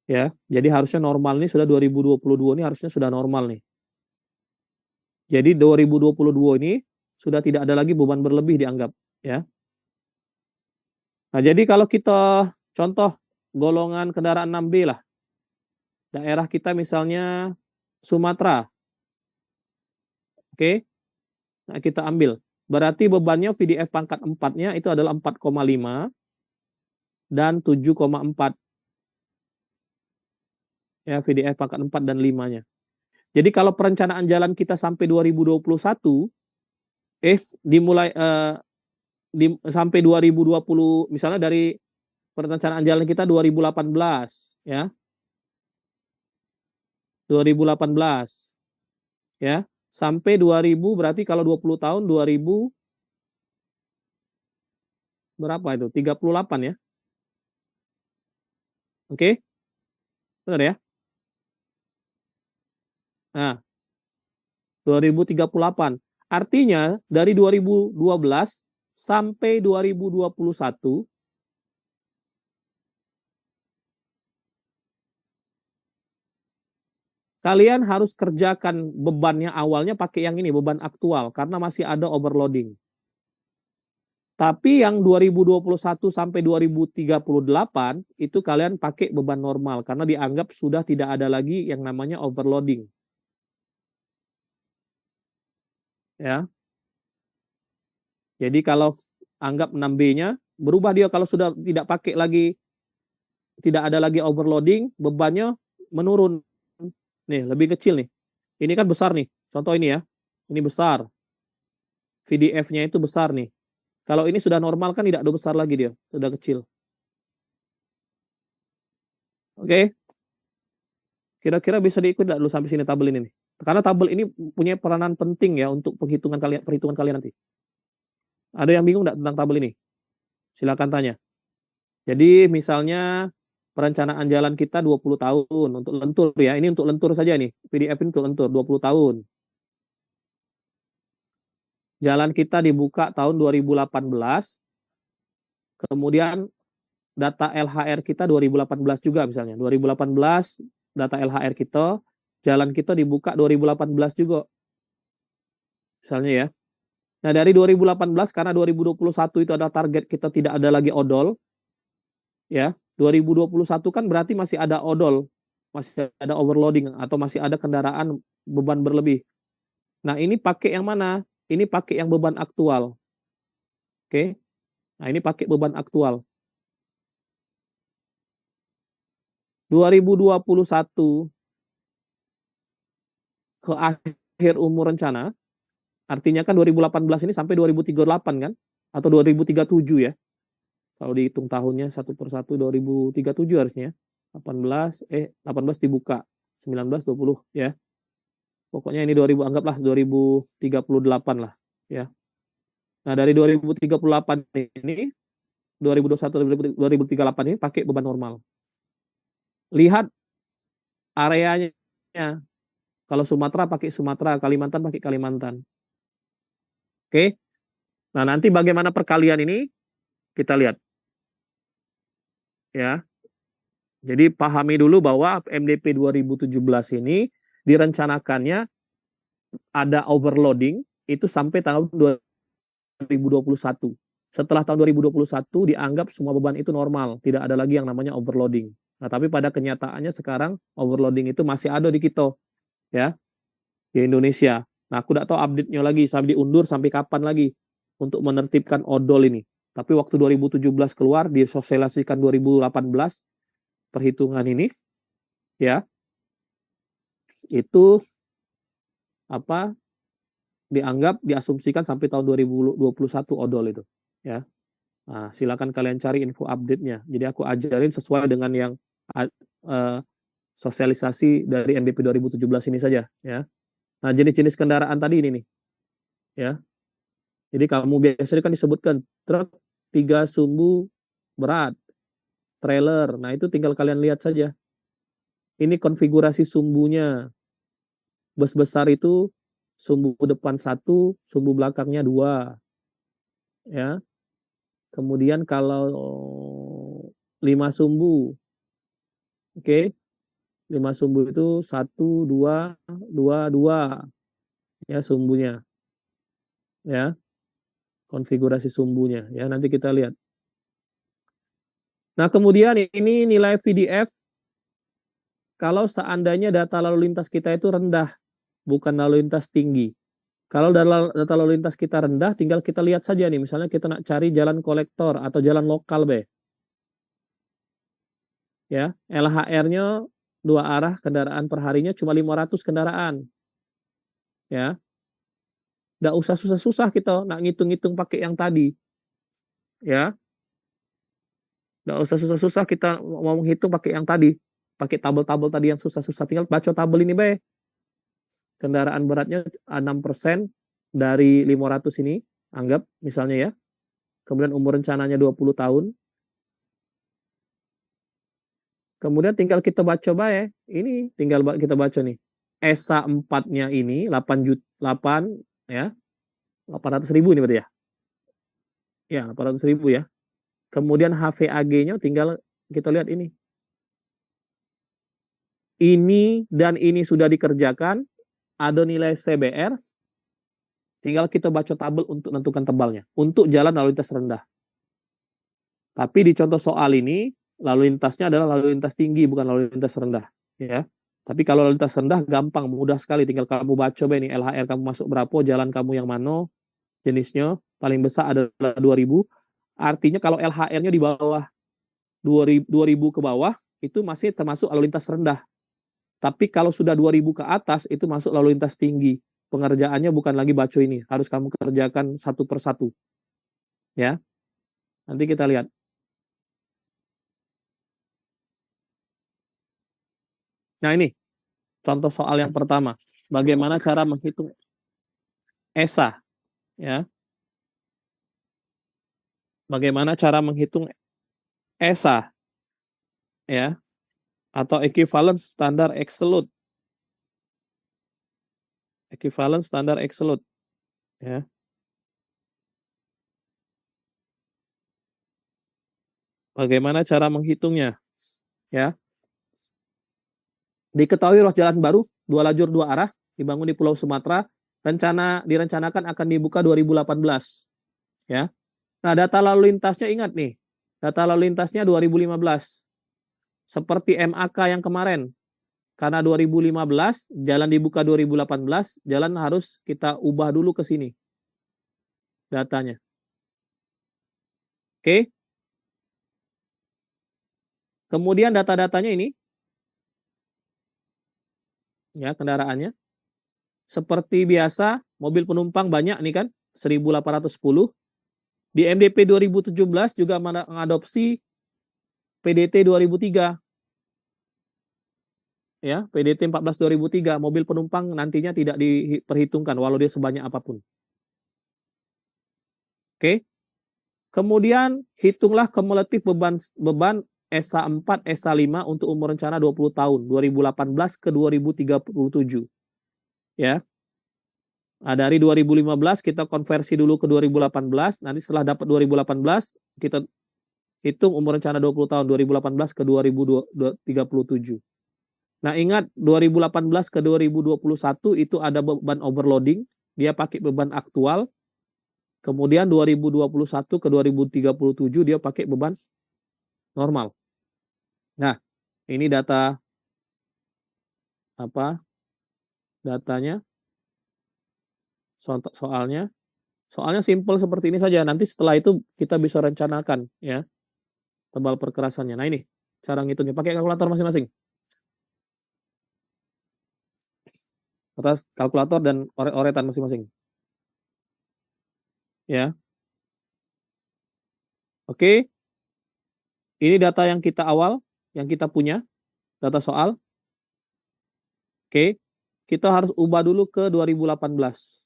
Ya, jadi harusnya normal nih sudah 2022 ini harusnya sudah normal nih. Jadi 2022 ini sudah tidak ada lagi beban berlebih dianggap, ya. Nah, jadi kalau kita contoh golongan kendaraan 6B lah. Daerah kita misalnya Sumatera, oke? Nah, kita ambil. Berarti bebannya VDF pangkat 4-nya itu adalah 4,5 dan 7,4. Ya, VDF pangkat 4 dan 5-nya. Jadi kalau perencanaan jalan kita sampai 2021, dimulai sampai 2020, misalnya dari perencanaan jalan kita 2018, ya. 2018, ya. Sampai 2000 berarti kalau 20 tahun 2000 berapa itu? 38 ya. Oke? Benar ya? Nah, 2038. Artinya dari 2012 sampai 2021 kalian harus kerjakan bebannya awalnya pakai yang ini, beban aktual, karena masih ada overloading. Tapi yang 2021 sampai 2038 itu kalian pakai beban normal karena dianggap sudah tidak ada lagi yang namanya overloading. Ya. Jadi kalau anggap 6B-nya berubah dia kalau sudah tidak pakai lagi, tidak ada lagi overloading, bebannya menurun. Nih, lebih kecil nih. Ini kan besar nih. Contoh ini ya. Ini besar. VDF-nya itu besar nih. Kalau ini sudah normal kan tidak ada besar lagi dia, sudah kecil. Oke. Kira-kira bisa diikut enggak dulu sampai sini tabel ini nih? Karena tabel ini punya peranan penting ya untuk perhitungan kalian nanti. Ada yang bingung enggak tentang tabel ini? Silakan tanya. Jadi misalnya perencanaan jalan kita 20 tahun untuk lentur ya. Ini untuk lentur saja nih. PDF ini untuk lentur 20 tahun. Jalan kita dibuka tahun 2018. Kemudian data LHR kita 2018 juga misalnya. 2018 data LHR kita, jalan kita dibuka 2018 juga. Misalnya ya. Nah, dari 2018 karena 2021 itu adalah target kita tidak ada lagi odol. Ya, 2021 kan berarti masih ada odol, masih ada overloading atau masih ada kendaraan beban berlebih. Nah, ini pakai yang mana? Ini pakai yang beban aktual. Oke. Nah, ini pakai beban aktual. 2021 ke akhir umur rencana, artinya kan 2018 ini sampai 2038 kan? Atau 2037 ya. Kalau dihitung tahunnya satu per satu 2037 harusnya. 18 dibuka. 19, 20 ya. Pokoknya ini 2000 anggaplah 2038 lah ya. Nah, dari 2038 ini 2021 2038 ini pakai beban normal. Lihat areanya. Kalau Sumatera pakai Sumatera, Kalimantan pakai Kalimantan. Oke. Nah, nanti bagaimana perkalian ini kita lihat. Ya. Jadi pahami dulu bahwa MDP 2017 ini direncanakannya ada overloading itu sampai tahun 2021. Setelah tahun 2021 dianggap semua beban itu normal, tidak ada lagi yang namanya overloading. Nah, tapi pada kenyataannya sekarang overloading itu masih ada di kita, ya, di Indonesia. Nah, aku tidak tahu update-nya lagi, sampai diundur sampai kapan lagi untuk menertibkan odol ini. Tapi waktu 2017 keluar, disosialisasikan 2018, perhitungan ini, ya, itu apa dianggap diasumsikan sampai tahun 2021 odol itu, ya. Nah, silakan kalian cari info update-nya. Jadi aku ajarin sesuai dengan yang sosialisasi dari MDP 2017 ini saja, ya. Nah, jenis-jenis kendaraan tadi ini nih, ya. Jadi kamu biasanya kan disebutkan truk 3 sumbu berat, trailer. Nah, itu tinggal kalian lihat saja. Ini konfigurasi sumbunya. Bus besar itu sumbu depan 1, sumbu belakangnya 2. Ya. Kemudian kalau 5 sumbu. Oke. 5 sumbu itu 1, 2, 2, 2. Ya, sumbunya. Ya. Konfigurasi sumbunya. Ya, nanti kita lihat. Nah, kemudian ini nilai VDF kalau seandainya data lalu lintas kita itu rendah, bukan lalu lintas tinggi. Kalau data lalu lintas kita rendah, tinggal kita lihat saja nih, misalnya kita nak cari jalan kolektor atau jalan lokal, be. Ya, LHR-nya 2 arah kendaraan per harinya cuma 500 kendaraan. Ya. Nggak usah susah-susah kita nak ngitung-ngitung pakai yang tadi. Ya. Nggak usah susah-susah kita mau menghitung pakai yang tadi. Pakai tabel-tabel tadi yang susah-susah. Tinggal baca tabel ini, be. Kendaraan beratnya 6% dari 500 ini, anggap misalnya ya. Kemudian umur rencananya 20 tahun. Kemudian tinggal kita baca ya. Ini tinggal kita baca nih. ESA 4-nya ini 8 juta 8 ya. 800.000 ini berarti ya. Ya, 800.000 ya. Kemudian HVAG-nya tinggal kita lihat ini. Ini dan ini sudah dikerjakan, ada nilai CBR, tinggal kita baca tabel untuk menentukan tebalnya. Untuk jalan lalu lintas rendah. Tapi di contoh soal ini, lalu lintasnya adalah lalu lintas tinggi, bukan lalu lintas rendah. Ya. Tapi kalau lalu lintas rendah, gampang, mudah sekali. Tinggal kamu baca, ini LHR kamu masuk berapa, jalan kamu yang mana, jenisnya, paling besar adalah 2000. Artinya kalau LHR-nya di bawah 2000 ke bawah, itu masih termasuk lalu lintas rendah. Tapi kalau sudah 2000 ke atas, itu masuk lalu lintas tinggi. Pengerjaannya bukan lagi baco ini. Harus kamu kerjakan satu persatu. Ya. Nanti kita lihat. Nah ini, contoh soal yang pertama. Bagaimana cara menghitung ESA. Ya. Bagaimana cara menghitung ESA. Ya. Atau equivalent standar absolute. Equivalent standar absolute. Ya. Bagaimana cara menghitungnya? Ya. Diketahui ruas jalan baru 2 lajur 2 arah dibangun di Pulau Sumatera, direncanakan akan dibuka 2018. Ya. Nah, data lalu lintasnya ingat nih. Data lalu lintasnya 2015. Seperti MAK yang kemarin. Karena 2015, jalan dibuka 2018, jalan harus kita ubah dulu ke sini. Datanya. Oke. Kemudian data-datanya ini. Ya, kendaraannya. Seperti biasa, mobil penumpang banyak nih kan. 1810. Di MDP 2017 juga mengadopsi PDT 2003. Ya, PDT 14 2003, mobil penumpang nantinya tidak diperhitungkan walau dia sebanyak apapun. Oke. Kemudian hitunglah kumulatif beban ESA 4, ESA 5 untuk umur rencana 20 tahun, 2018 ke 2037. Ya. Nah, dari 2015 kita konversi dulu ke 2018, nanti setelah dapat 2018 kita hitung umur rencana 20 tahun, 2018 ke 2037. Nah, ingat 2018 ke 2021 itu ada beban overloading, dia pakai beban aktual. Kemudian 2021 ke 2037 dia pakai beban normal. Nah, ini data apa? Datanya. Soalnya. Soalnya simple seperti ini saja. Nanti setelah itu kita bisa rencanakan ya tebal perkerasannya. Nah, ini cara ngitungnya pakai kalkulator masing-masing. Atas kalkulator dan oret-oretan masing-masing. Ya. Oke. Ini data yang kita awal, yang kita punya, data soal. Oke. Kita harus ubah dulu ke 2018.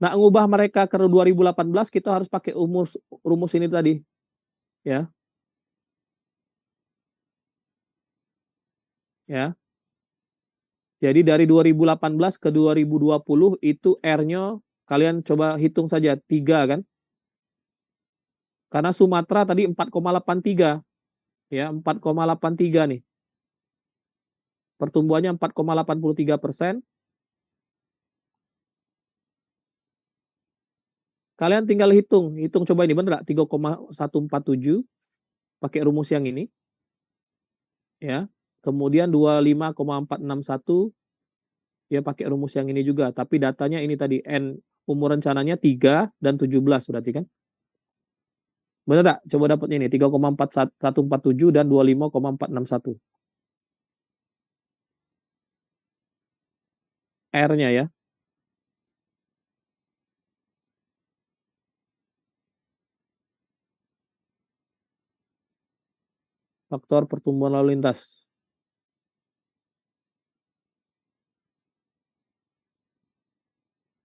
Nah, ngubah mereka ke 2018 kita harus pakai rumus ini tadi. Ya. Ya. Jadi dari 2018 ke 2020 itu R-nya kalian coba hitung saja 3 kan? Karena Sumatera tadi 4,83. Ya, 4,83 nih. Pertumbuhannya 4,83%. Kalian tinggal hitung coba ini bener nggak? 3,147 pakai rumus yang ini. Ya. Kemudian 25,461 ya pakai rumus yang ini juga, tapi datanya ini tadi N umur rencananya 3 dan 17 berarti kan? Benar enggak? Coba dapatnya ini 3,4147 dan 25,461. R-nya ya. Faktor pertumbuhan lalu lintas.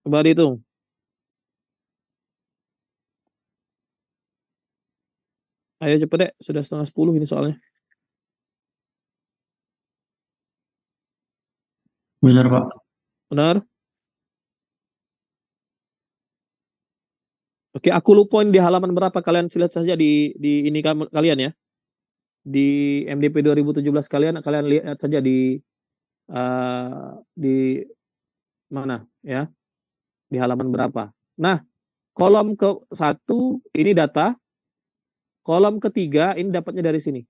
Coba dihitung. Ayo cepet deh, sudah 9:30 ini soalnya. Benar, Pak. Benar? Oke, aku lupa di halaman berapa, kalian lihat saja di ini kalian ya. Di MDP 2017 kalian lihat saja di mana ya? Di halaman berapa. Nah, kolom ke-1 ini data, kolom ketiga ini dapatnya dari sini.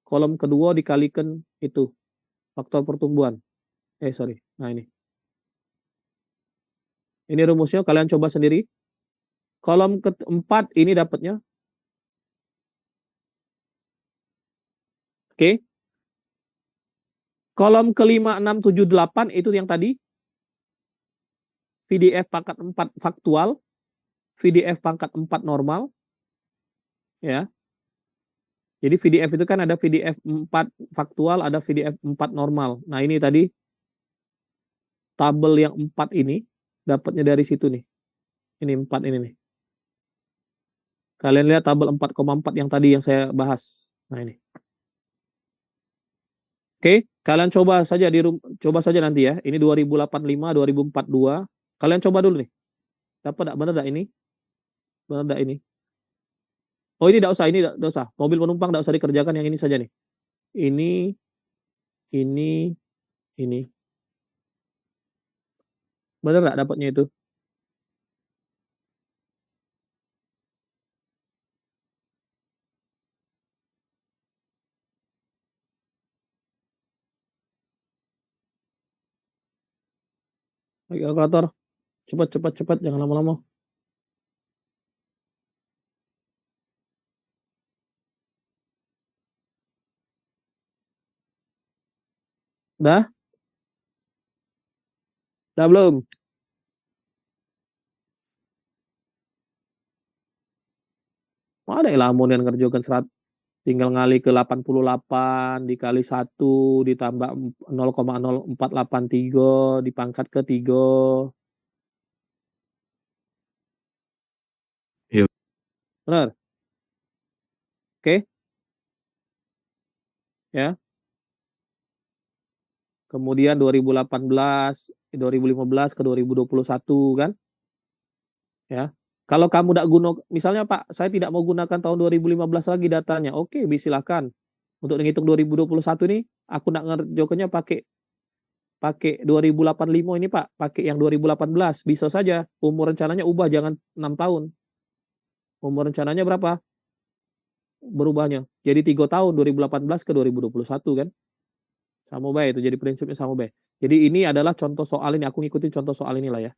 Kolom kedua dikalikan itu faktor pertumbuhan. Sorry. Nah ini. Ini rumusnya kalian coba sendiri. Kolom keempat ini dapatnya. Oke. Kolom ke-5, 6, 7, 8 itu yang tadi. VDF pangkat 4 faktual. VDF pangkat 4 normal. Ya. Jadi VDF itu kan ada VDF 4 faktual, ada VDF 4 normal. Nah ini tadi tabel yang 4 ini dapatnya dari situ nih. Ini 4 ini nih. Kalian lihat tabel 4,4 yang tadi yang saya bahas. Nah ini. Oke, kalian coba saja nanti ya. Ini 2085, 2042. Kalian coba dulu nih. Dapat enggak, benar enggak ini? Benar enggak ini? Oh, ini enggak usah, ini enggak usah. Mobil penumpang enggak usah dikerjakan, yang ini saja nih. Ini. Benar enggak dapatnya itu? Pakai kalkulator. Cepat, jangan lama-lama. Dah? Dah belum? Ada ilmu yang ngerjakan tinggal ngali ke 88 dikali 1 ditambah 0,0483 dipangkat ke 3. Iya. Benar? Oke? Ya. Kemudian 2018, 2015 ke 2021 kan? Ya. Kalau kamu tidak guna, misalnya Pak, saya tidak mau gunakan tahun 2015 lagi datanya. Oke, silakan. Untuk menghitung 2021 nih, aku nak ngerjakannya pakai 2085 ini Pak, pakai yang 2018. Bisa saja. Umur rencananya ubah, jangan 6 tahun. Umur rencananya berapa? Berubahnya. Jadi 3 tahun, 2018 ke 2021 kan? Sama baik itu, jadi prinsipnya sama baik. Jadi ini adalah contoh soal ini, aku ngikutin contoh soal inilah ya.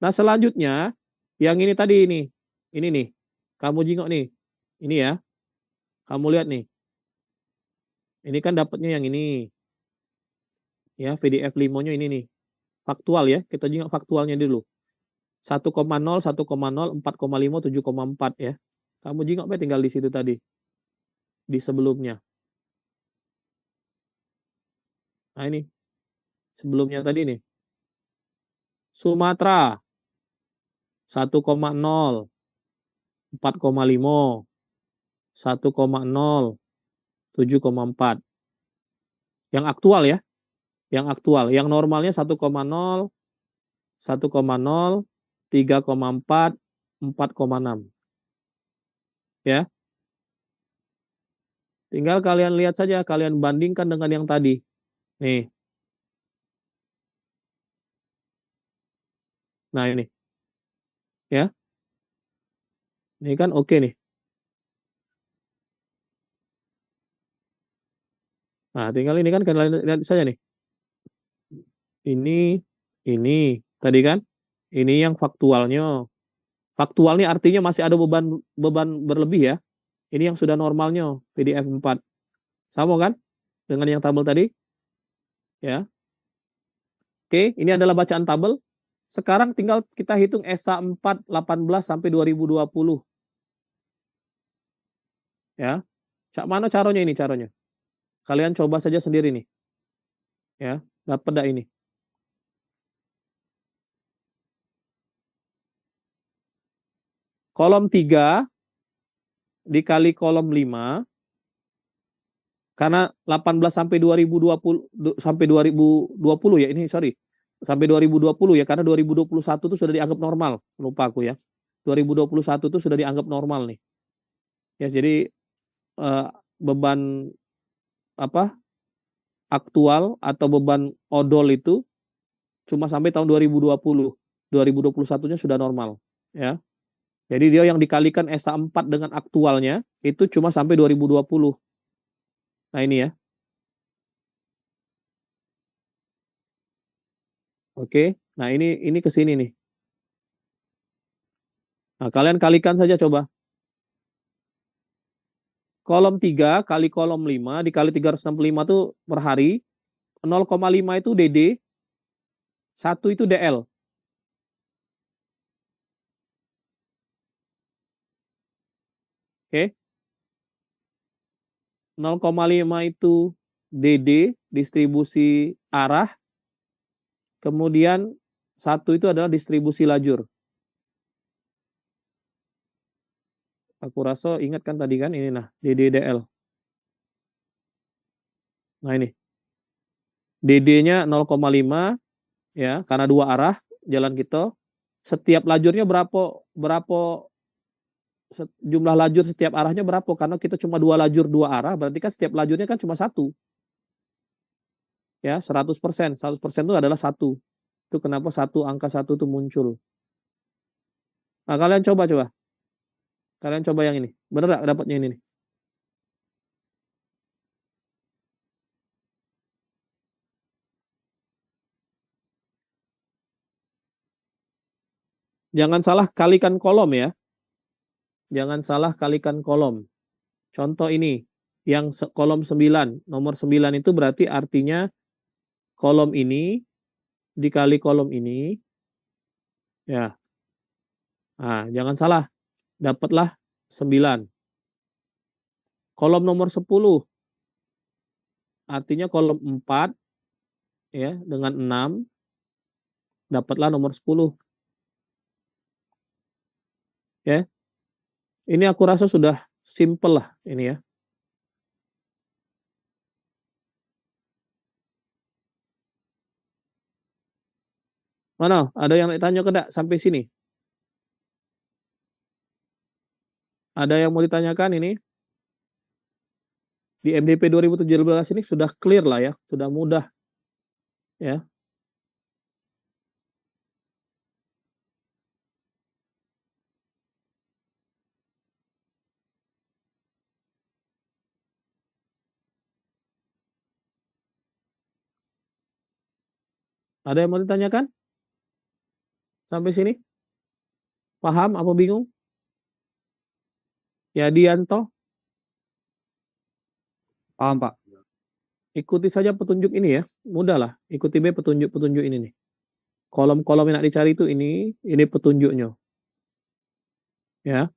Nah selanjutnya, yang ini tadi ini nih, kamu jingok nih, ini ya, kamu lihat nih, ini kan dapatnya yang ini, ya VDF 5-nya ini nih, faktual ya, kita jingok faktualnya dulu, 1,0, 1,0, 4,5, 7,4 ya, kamu jingok tinggal di situ tadi, di sebelumnya. Nah ini, sebelumnya tadi nih, Sumatera 1,0, 4,5, 1,0, 7,4. Yang aktual ya, yang aktual. Yang normalnya 1,0, 1,0, 3,4, 4,6. Ya. Tinggal kalian lihat saja, kalian bandingkan dengan yang tadi. Nih. Nah, ini. Ya. Ini kan oke nih. Nah, tinggal ini kan kalian lihat saja nih. Ini tadi kan. Ini yang faktualnya. Faktual nih artinya masih ada beban berlebih ya. Ini yang sudah normalnya PDF 4. Sama kan dengan yang tabel tadi? Ya. Oke, ini adalah bacaan tabel. Sekarang tinggal kita hitung ESA 4 18 sampai 2020. Ya. Mana caranya ini caranya? Kalian coba saja sendiri nih. Ya, dapat enggak ini? Kolom 3 dikali kolom 5 karena 18 sampai 2020 sampai 2020 ya ini sorry. Sampai 2020 ya karena 2021 itu sudah dianggap normal. Lupa aku ya. 2021 itu sudah dianggap normal nih. Ya jadi beban apa? Aktual atau beban odol itu cuma sampai tahun 2020. 2021-nya sudah normal, ya. Jadi dia yang dikalikan ESA 4 dengan aktualnya itu cuma sampai 2020. Nah, ini ya. Oke. Nah, ini ke sini nih. Nah, kalian kalikan saja coba. Kolom 3 kali kolom 5 dikali 365 itu per hari. 0,5 itu DD. 1 itu DL. Oke. 0,5 itu DD, distribusi arah. Kemudian 1 itu adalah distribusi lajur. Aku rasa ingat kan tadi kan ini nah, DD/DL. Nah ini. DD-nya 0,5 ya, karena dua arah jalan kita. Setiap lajurnya berapa jumlah lajur setiap arahnya berapa? Karena kita cuma dua lajur dua arah, berarti kan setiap lajurnya kan cuma satu. Ya, 100%. 100% itu adalah satu. Itu kenapa angka satu itu muncul. Nah, kalian coba. Kalian coba yang ini. Bener nggak dapatnya ini nih? Jangan salah kalikan kolom ya. Jangan salah kalikan kolom. Contoh ini, yang kolom 9, nomor 9 itu berarti artinya kolom ini dikali kolom ini. Ya. Nah, jangan salah. Dapatlah 9. Kolom nomor 10 artinya kolom 4 ya dengan 6 dapatlah nomor 10. Ya. Ini aku rasa sudah simple lah ini ya. Mana? Ada yang ditanya ke enggak sampai sini? Ada yang mau ditanyakan ini? Di MDP 2017 ini sudah clear lah ya, sudah mudah. Ya. Ada yang mau ditanyakan? Sampai sini? Paham apa bingung? Ya Dianto? Paham, Pak. Ikuti saja petunjuk ini ya. Mudah lah. Ikuti petunjuk-petunjuk ini nih. Kolom-kolom yang nak dicari itu ini petunjuknya. Ya.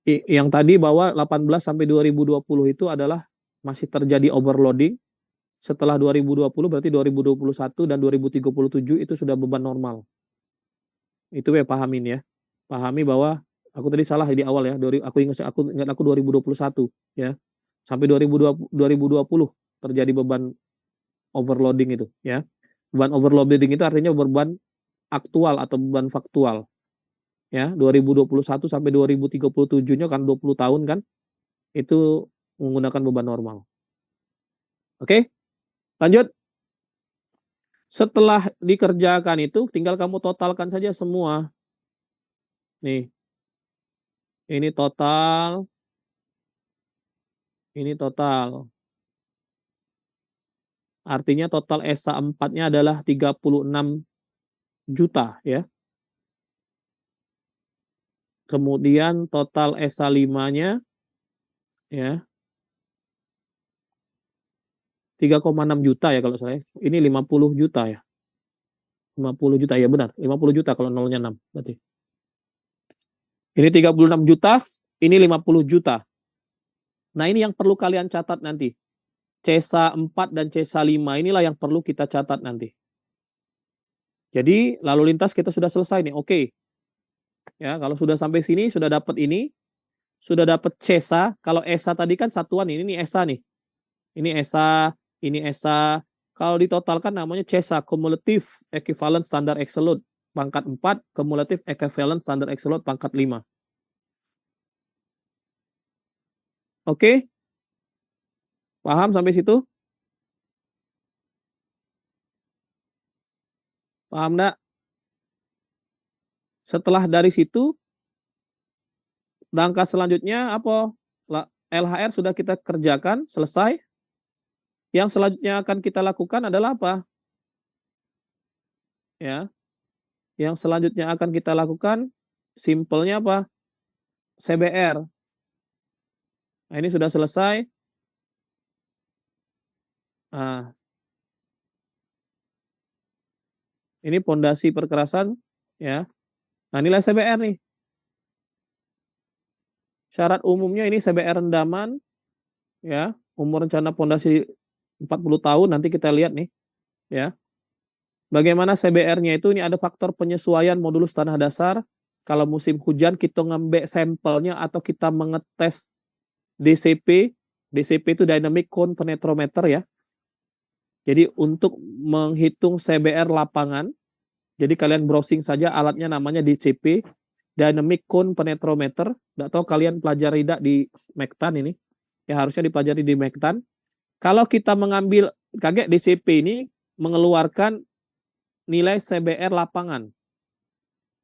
Yang tadi bahwa 18 sampai 2020 itu adalah masih terjadi overloading. Setelah 2020 berarti 2021 dan 2037 itu sudah beban normal. Itu ya pahamin ya. pahami bahwa aku tadi salah di awal ya. Aku ingat aku 2021 ya. Sampai 2020 terjadi beban overloading itu ya. Beban overloading itu artinya beban aktual atau beban faktual. Ya, 2021 sampai 2037-nya kan 20 tahun kan itu menggunakan beban normal. Oke? Lanjut. Setelah dikerjakan itu tinggal kamu totalkan saja semua. Nih. Ini total. Ini total. Artinya total ESA 4-nya adalah 36 juta ya. Kemudian total ESA 5-nya ya 3,6 juta ya kalau saya. Ini 50 juta ya. 50 juta ya benar, 50 juta kalau nolnya 6 berarti. Ini 36 juta, ini 50 juta. Nah, ini yang perlu kalian catat nanti. CESA 4 dan CESA 5 inilah yang perlu kita catat nanti. Jadi, lalu lintas kita sudah selesai nih. Oke. Ya, kalau sudah sampai sini sudah dapat ini, sudah dapat CESA. Kalau ESA tadi kan satuan ini ESA nih. Ini ESA, ini ESA. Kalau ditotalkan namanya CESA, Cumulative Equivalent Standard Excel Load pangkat 4, Cumulative Equivalent Standard Excel Load pangkat 5. Oke? Paham sampai situ? Paham enggak? Setelah dari situ, langkah selanjutnya apa? LHR sudah kita kerjakan, selesai. Yang selanjutnya akan kita lakukan adalah apa? Ya. Yang selanjutnya akan kita lakukan, simpelnya apa? CBR. Nah, ini sudah selesai. Nah, ini pondasi perkerasan, ya. Nah, nilai CBR nih. Syarat umumnya ini CBR rendaman, ya. Umur rencana pondasi 40 tahun, nanti kita lihat nih, ya. Bagaimana CBR-nya itu, ini ada faktor penyesuaian modulus tanah dasar. Kalau musim hujan kita ngambil sampelnya atau kita mengetes DCP. DCP itu Dynamic Cone Penetrometer ya. Jadi untuk menghitung CBR lapangan, jadi kalian browsing saja alatnya namanya DCP, Dynamic Cone Penetrometer. Nggak tahu kalian pelajari tidak di Mektan ini. Ya harusnya dipelajari di Mektan. Kalau kita mengambil, kaget DCP ini mengeluarkan nilai CBR lapangan.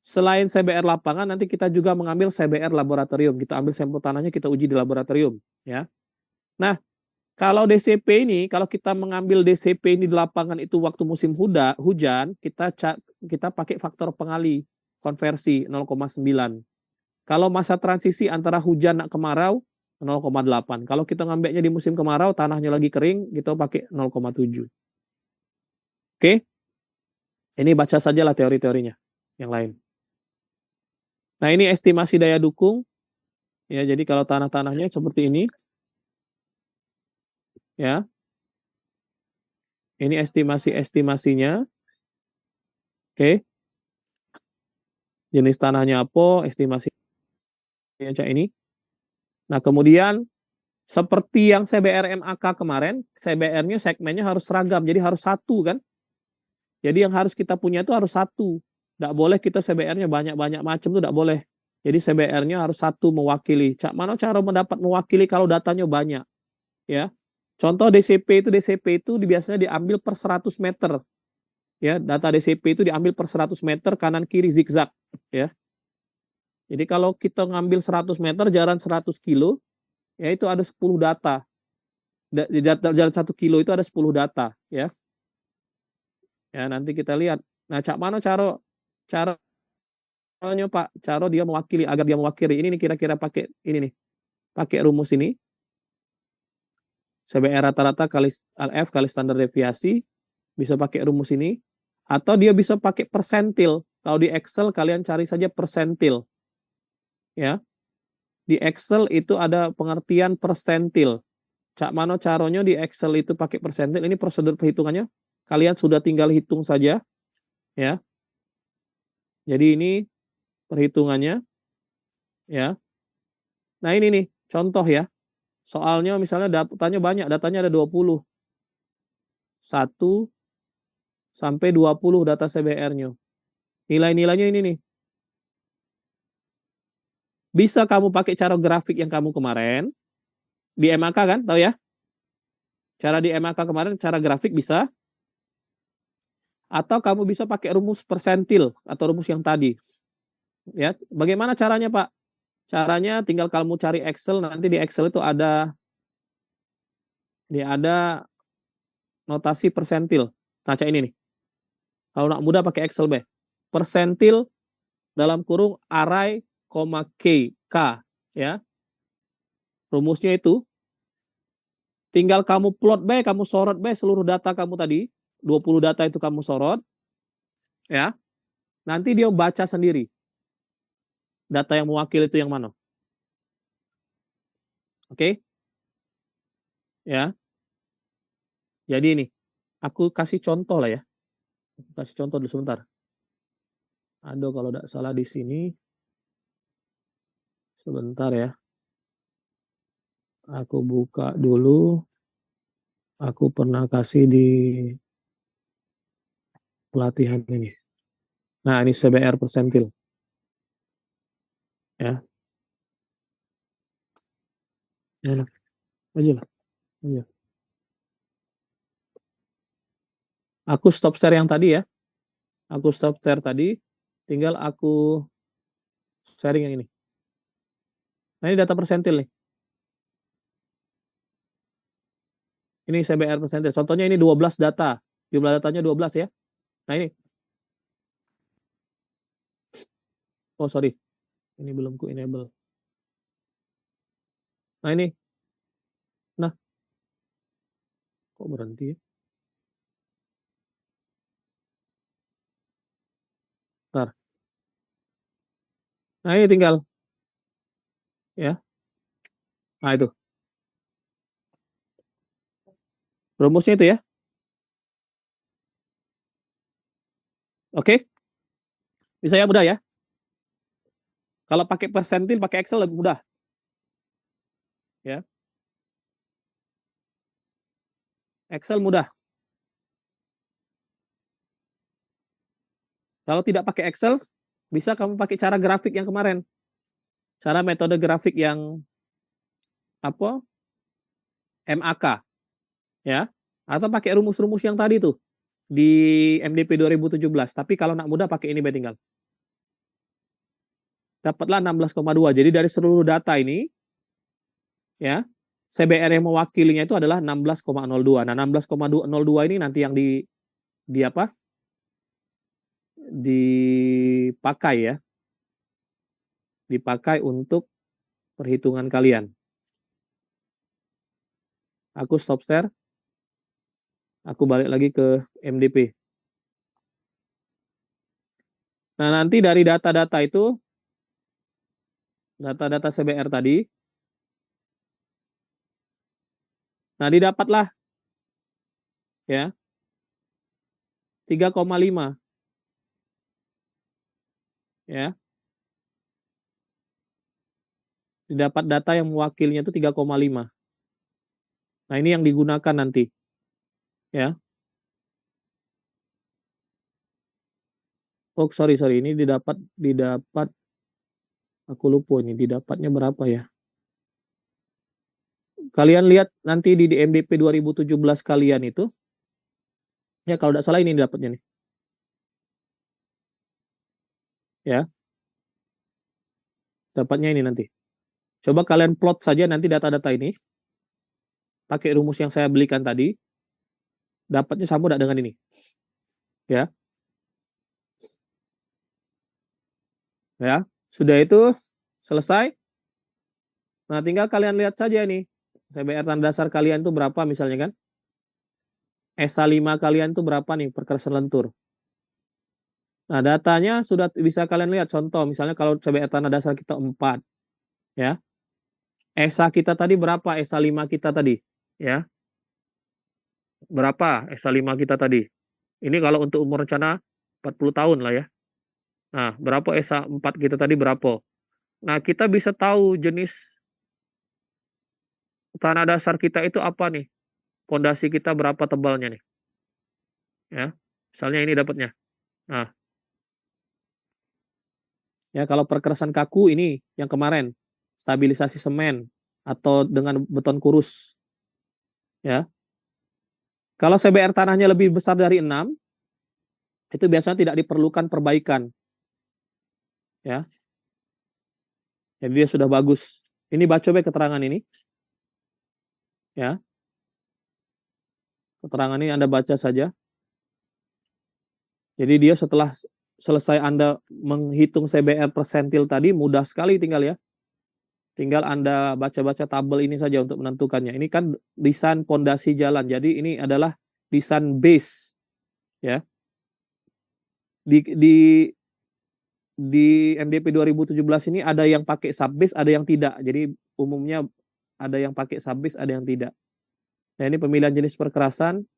Selain CBR lapangan, nanti kita juga mengambil CBR laboratorium. Kita ambil sampel tanahnya, kita uji di laboratorium. Ya. Nah, kalau DCP ini, kalau kita mengambil DCP ini di lapangan itu waktu musim hujan, kita pakai faktor pengali, konversi 0,9. Kalau masa transisi antara hujan dan kemarau, 0,8. Kalau kita ngambilnya di musim kemarau, tanahnya lagi kering, kita pakai 0,7. Oke? Ini baca sajalah teori-teorinya yang lain. Nah, ini estimasi daya dukung. Ya, jadi kalau tanah-tanahnya seperti ini. Ya. Ini estimasinya. Oke. Jenis tanahnya apa, estimasinya ini. Nah, kemudian seperti yang CBR MAK kemarin, CBR-nya segmennya harus seragam, jadi harus satu kan. Jadi yang harus kita punya itu harus satu. Tidak boleh kita CBR-nya banyak-banyak macam itu tidak boleh. Jadi CBR-nya harus satu mewakili. Mana cara mendapat mewakili kalau datanya banyak? Ya. Contoh DCP itu biasanya diambil per 100 meter. Ya, data DCP itu diambil per 100 meter kanan kiri zigzag, ya. Jadi kalau kita ngambil 100 meter jalan 100 kilo, ya itu ada 10 data. Jalan 1 kilo itu ada 10 data, ya. Ya, nanti kita lihat. Nah, mana caranya Pak? Cara dia mewakili, agar dia mewakili. Ini nih kira-kira pakai ini nih. Pakai rumus ini. CBR rata-rata kali LF kali standar deviasi. Bisa pakai rumus ini. Atau dia bisa pakai persentil. Kalau di Excel kalian cari saja persentil. Ya. Di Excel itu ada pengertian persentil. Mana caranya di Excel itu pakai persentil. Ini prosedur perhitungannya. Kalian sudah tinggal hitung saja. Ya. Jadi ini perhitungannya, ya. Nah ini nih, contoh ya. Soalnya misalnya datanya banyak, datanya ada 20. 1 sampai 20 data CBR-nya. Nilai-nilainya ini nih. Bisa kamu pakai cara grafik yang kamu kemarin, di MAK kan, tahu ya? Cara di MAK kemarin, cara grafik bisa. Atau kamu bisa pakai rumus persentil atau rumus yang tadi. Ya, bagaimana caranya, Pak? Caranya tinggal kamu cari Excel, nanti di Excel itu ada notasi persentil. Kaca ini nih. Kalau nak mudah pakai Excel, be. Persentil dalam kurung array, K, ya. Rumusnya itu tinggal kamu plot, be, kamu sorot, be, seluruh data kamu tadi, 20 data itu kamu sorot, ya. Nanti dia baca sendiri. Data yang mewakili itu yang mana. Oke? Ya. Jadi ini, aku kasih contoh lah ya. Kasih contoh dulu sebentar. Aduh, kalau tidak salah di sini. Sebentar ya. Aku buka dulu. Aku pernah kasih di pelatihan ini. Nah, ini CBR persentil. Ya. Mana? Aja lah. Aja. Aku stop share yang tadi ya. Aku stop share tadi. Tinggal aku sharing yang ini. Nah, ini data persentil nih. Ini CBR persentil. Contohnya ini 12 data. Jumlah datanya 12 ya. Nah, ini. Oh, sorry. Ini belum ku enable. Nah, ini. Nah. Kok berhenti ya? Bentar. Nah, ini tinggal. Ya. Nah, itu. Rumusnya itu ya. Oke. Bisa ya, mudah ya. Kalau pakai persentil, pakai Excel lebih mudah. Ya. Excel mudah. Kalau tidak pakai Excel, bisa kamu pakai cara grafik yang kemarin. Cara metode grafik yang apa? MAK. Ya. Atau pakai rumus-rumus yang tadi tuh di MDP 2017. Tapi kalau nak mudah pakai ini tinggal. Dapatlah 16,2. Jadi dari seluruh data ini, ya, CBR yang mewakilinya itu adalah 16,02. Nah, 16,02 ini nanti yang di apa? Dipakai ya. Dipakai untuk perhitungan kalian. Aku stop share. Aku balik lagi ke MDP. Nah, nanti dari data-data itu, data-data CBR tadi, nah didapatlah ya 3,5 ya. Didapat data yang mewakilinya itu 3,5. Nah, ini yang digunakan nanti. Ya. Oh, sorry. Ini didapat aku lupa ini didapatnya berapa ya. Kalian lihat nanti di MDP 2017 kalian itu. Ya, kalau tidak salah ini dapatnya nih. Ya. Dapatnya ini nanti. Coba kalian plot saja nanti data-data ini. Pakai rumus yang saya belikan tadi. Dapatnya sama tidak dengan ini. Ya. Ya. Sudah itu selesai. Nah, tinggal kalian lihat saja nih. CBR tanda dasar kalian itu berapa misalnya kan. SA5 kalian itu berapa nih perkerasan lentur. Nah, datanya sudah bisa kalian lihat. Contoh, misalnya kalau CBR tanah dasar kita 4. Ya. ESA kita tadi berapa? ESA 5 kita tadi. Ya. Berapa ESA 5 kita tadi? Ini kalau untuk umur rencana 40 tahun lah ya. Nah, berapa SA 4 kita tadi berapa? Nah, kita bisa tahu jenis tanah dasar kita itu apa nih? Pondasi kita berapa tebalnya nih? Ya. Misalnya ini dapatnya. Nah, ya kalau perkerasan kaku ini yang kemarin, stabilisasi semen atau dengan beton kurus. Ya. Kalau CBR tanahnya lebih besar dari 6, itu biasanya tidak diperlukan perbaikan. Ya. Jadi dia sudah bagus. Ini baca coba keterangan ini. Ya. Keterangan ini Anda baca saja. Jadi dia setelah selesai Anda menghitung CBR persentil tadi, mudah sekali tinggal ya. Tinggal Anda baca-baca tabel ini saja untuk menentukannya. Ini kan desain pondasi jalan. Jadi ini adalah desain base. Ya. Di MDP 2017 ini ada yang pakai subbase, ada yang tidak. Jadi umumnya ada yang pakai subbase, ada yang tidak. Nah, ini pemilihan jenis perkerasan.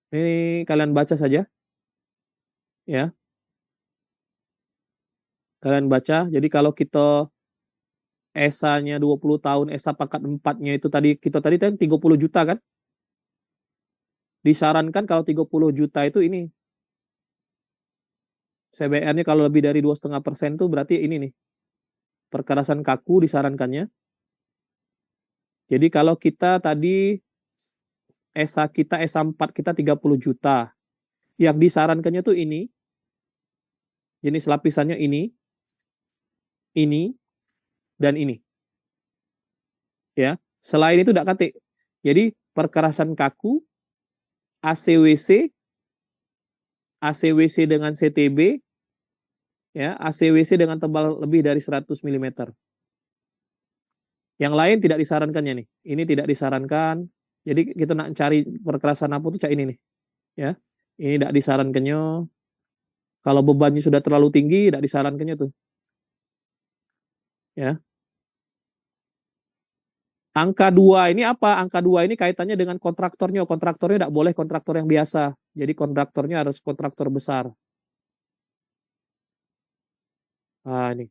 Ini kalian baca saja. Ya. Kalian baca. Jadi kalau kita ESA-nya 20 tahun, ESA pangkat 4-nya itu tadi kita tadi kan 30 juta kan? Disarankan kalau 30 juta itu ini CBR-nya kalau lebih dari 2,5% tuh berarti ini nih. Perkerasan kaku disarankannya. Jadi kalau kita tadi ESA kita, ESA 4 kita 30 juta. Yang disarankannya tuh ini. Jenis lapisannya ini, dan ini. Ya. Selain itu tidak katik. Jadi perkerasan kaku, ACWC, ACWC dengan CTB, ya, ACWC dengan tebal lebih dari 100 mm. Yang lain tidak disarankannya nih. Ini tidak disarankan. Jadi kita nak cari perkerasan apa tuh cak ini nih. Ya. Ini tidak disarankannya. Kalau bebannya sudah terlalu tinggi, tidak disarankannya tuh. Ya. Angka 2 ini apa? Angka 2 ini kaitannya dengan kontraktornya. Kontraktornya tidak boleh kontraktor yang biasa. Jadi kontraktornya harus kontraktor besar. Nah, ini.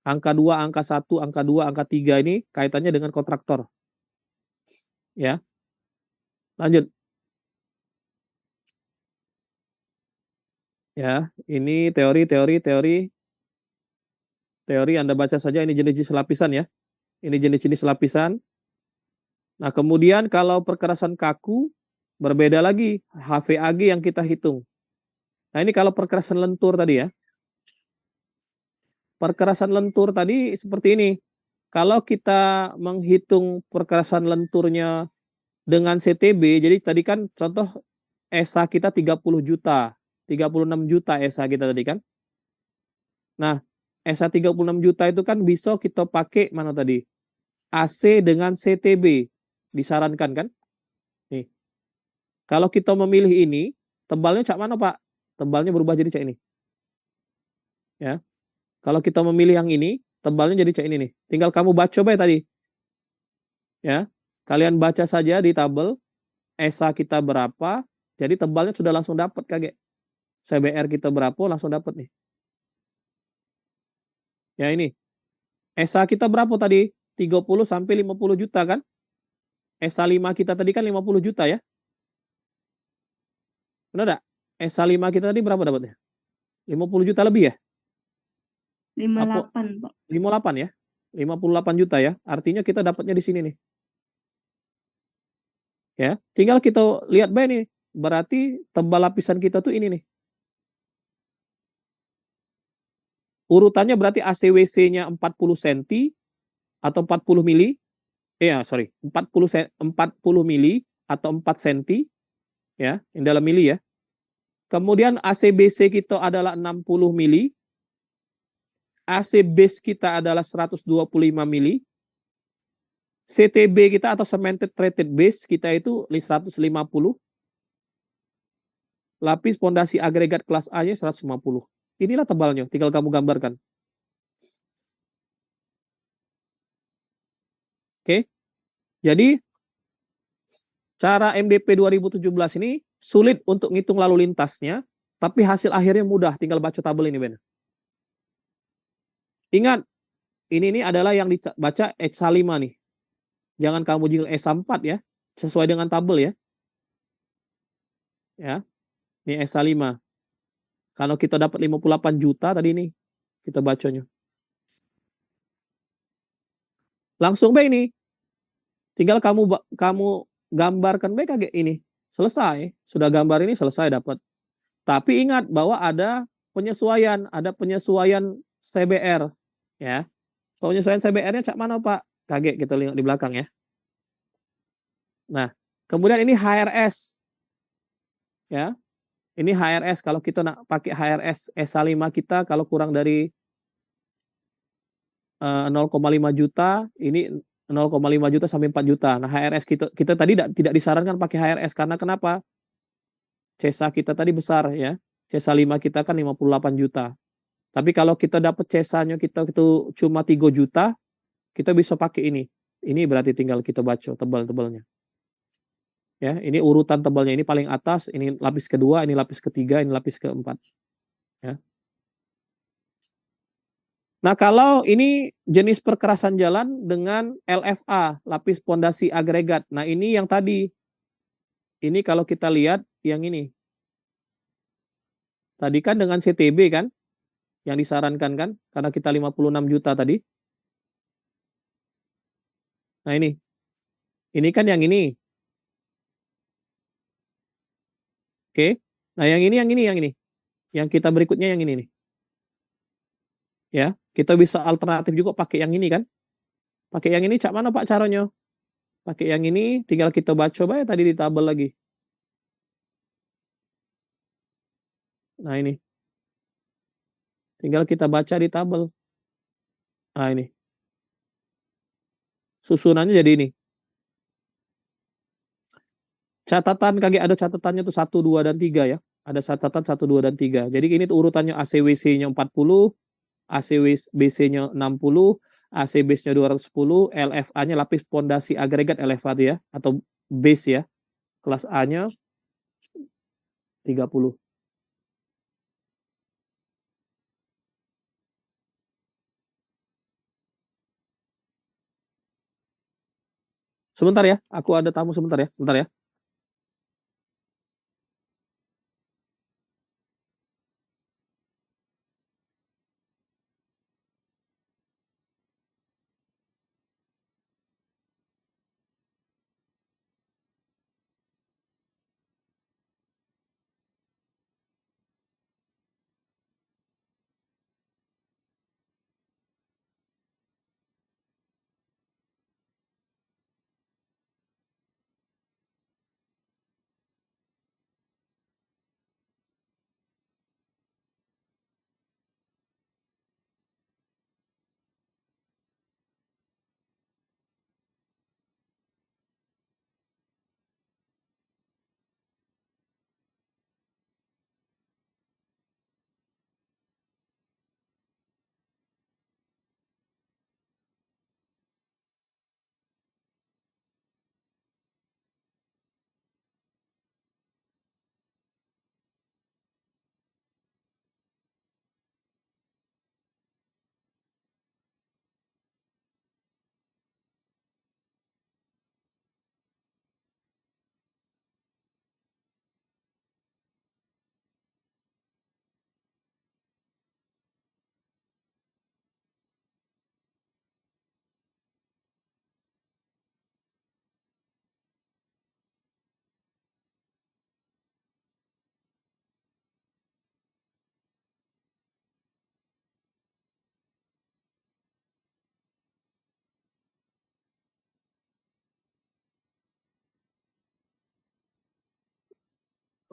Angka 2, angka 1, angka 2, angka 3 ini kaitannya dengan kontraktor. Ya. Lanjut. Ya, ini teori Anda baca saja, ini jenis-jenis lapisan ya. Ini jenis-jenis lapisan. Nah, kemudian kalau perkerasan kaku, berbeda lagi HVAG yang kita hitung. Nah, ini kalau perkerasan lentur tadi ya. Perkerasan lentur tadi seperti ini. Kalau kita menghitung perkerasan lenturnya dengan CTB, jadi tadi kan contoh ESA kita 30 juta, 36 juta ESA kita tadi kan. Nah, ESA 36 juta itu kan bisa kita pakai mana tadi? AC dengan CTB. Disarankan kan? Nih. Kalau kita memilih ini, tebalnya cak mana, Pak? Tebalnya berubah jadi cak ini. Ya. Kalau kita memilih yang ini, tebalnya jadi cak ini nih. Tinggal kamu baca coba ya tadi. Ya. Kalian baca saja di tabel ESA kita berapa, jadi tebalnya sudah langsung dapat kaget. CBR kita berapa langsung dapat nih. Ya ini. ESA kita berapa tadi? 30 sampai 50 juta kan? ESA 5 kita tadi kan 50 juta ya. Benar enggak? ESA 5 kita tadi berapa dapatnya? 50 juta lebih ya? 58, Pak. 58 ya? 58 juta ya. Artinya kita dapatnya di sini nih. Ya, tinggal kita lihat baik nih. Berarti tebal lapisan kita tuh ini nih. Urutannya berarti ACWC-nya 40 cm atau 40 mili. 40 mili atau 4 cm. Ya, ini dalam mili ya. Kemudian ACBC kita adalah 60 mili. AC base kita adalah 125 mili. CTB kita atau cemented treated base kita itu 150. Lapis pondasi agregat kelas A-nya 150. Inilah tebalnya, tinggal kamu gambarkan. Oke. Jadi cara MDP 2017 ini sulit untuk ngitung lalu lintasnya, tapi hasil akhirnya mudah, tinggal baca tabel ini, Ben. Ingat, ini adalah yang dibaca ESA 5 nih. Jangan kamu jika ESA 4 ya, sesuai dengan tabel ya. Ya, ini ESA 5. Kalau kita dapat 58 juta tadi nih, kita bacanya. Langsung baik ini. Tinggal kamu gambarkan baik kayak ini. Selesai. Sudah gambar ini selesai dapat. Tapi ingat bahwa ada penyesuaian CBR ya. Penyesuaian CBR-nya cak mana, Pak? Kaget kita lihat di belakang ya. Nah, kemudian ini HRS. Ya. Ini HRS kalau kita nak pakai HRS ESA 5 kita kalau kurang dari 0,5 juta, ini 0,5 juta sampai 4 juta. Nah, HRS kita tadi tidak disarankan pakai HRS karena kenapa? CESA kita tadi besar ya. CESA 5 kita kan 58 juta. Tapi kalau kita dapat CESA-nya kita itu cuma 3 juta, kita bisa pakai ini. Ini berarti tinggal kita baca tebal-tebalnya. Ya, ini urutan tebalnya, ini paling atas, ini lapis kedua, ini lapis ketiga, ini lapis keempat. Ya. Nah, kalau ini jenis perkerasan jalan dengan LFA, lapis pondasi agregat. Nah, ini yang tadi. Ini kalau kita lihat yang ini. Tadi kan dengan CTB kan, yang disarankan kan, karena kita 56 juta tadi. Nah ini kan yang ini. Oke, nah yang ini. Yang kita berikutnya yang ini nih. Ya, kita bisa alternatif juga pakai yang ini kan. Pakai yang ini, cak mana Pak caranya? Pakai yang ini, tinggal kita baca ya tadi di tabel lagi. Nah ini. Tinggal kita baca di tabel. Nah ini. Susunannya jadi ini. Catatan kayak ada catatannya tuh 1, 2, dan 3 ya. Ada catatan 1, 2, dan 3. Jadi ini tuh urutannya ACWC-nya 40, ACBC-nya 60, ACBase-nya 210, LFA-nya lapis pondasi agregat LFA tuh ya, atau base ya. Kelas A-nya 30. Sebentar ya, aku ada tamu sebentar ya. Bentar ya.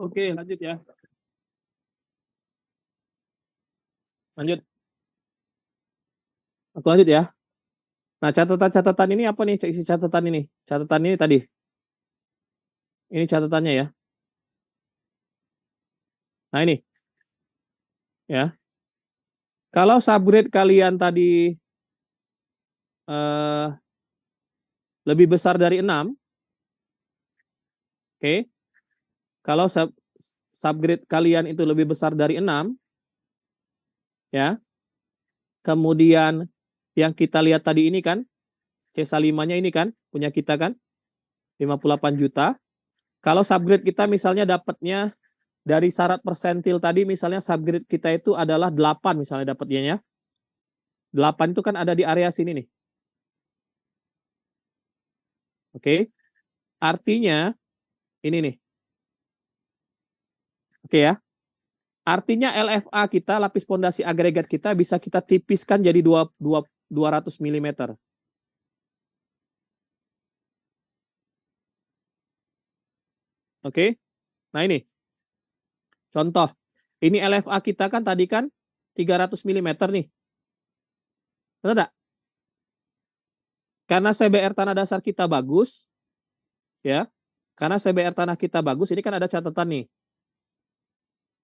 Oke, lanjut ya. Lanjut. Aku lanjut ya. Nah, catatan-catatan ini apa nih? Isi catatan ini. Catatan ini tadi. Ini catatannya ya. Nah, ini. Ya. Kalau subgrade kalian tadi lebih besar dari 6. Oke. Kalau subgrade kalian itu lebih besar dari 6, ya. Kemudian yang kita lihat tadi ini kan, C5-nya ini kan, punya kita kan, 58 juta. Kalau subgrade kita misalnya dapatnya dari syarat persentil tadi, misalnya subgrade kita itu adalah 8 misalnya dapatnya ya. 8 itu kan ada di area sini nih. Oke. Artinya ini nih. Oke ya. Artinya LFA kita, lapis pondasi agregat kita bisa kita tipiskan jadi 200 mm. Oke. Nah ini. Contoh. Ini LFA kita kan tadi kan 300 mm nih. Benar enggak? Karena CBR tanah dasar kita bagus, ya. Karena CBR tanah kita bagus, ini kan ada catatan nih.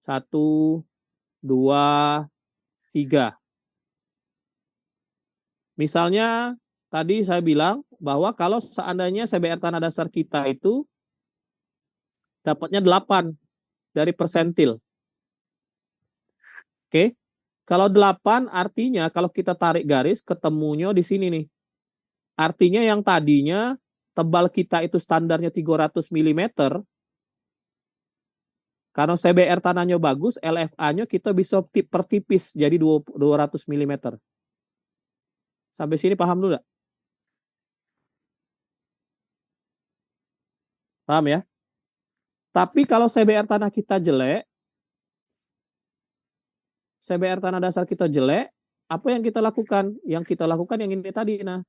1, 2, 3. Misalnya tadi saya bilang bahwa kalau seandainya CBR tanah dasar kita itu dapatnya 8 dari persentil. Oke. Kalau 8 artinya kalau kita tarik garis ketemunya di sini nih. Artinya yang tadinya tebal kita itu standarnya 300 mm. Karena CBR tanahnya bagus, LFA-nya kita bisa pertipis jadi 200 mm. Sampai sini paham dulu nggak? Paham ya? Tapi kalau CBR tanah kita jelek, CBR tanah dasar kita jelek, apa yang kita lakukan? Yang kita lakukan yang ini tadi, nah.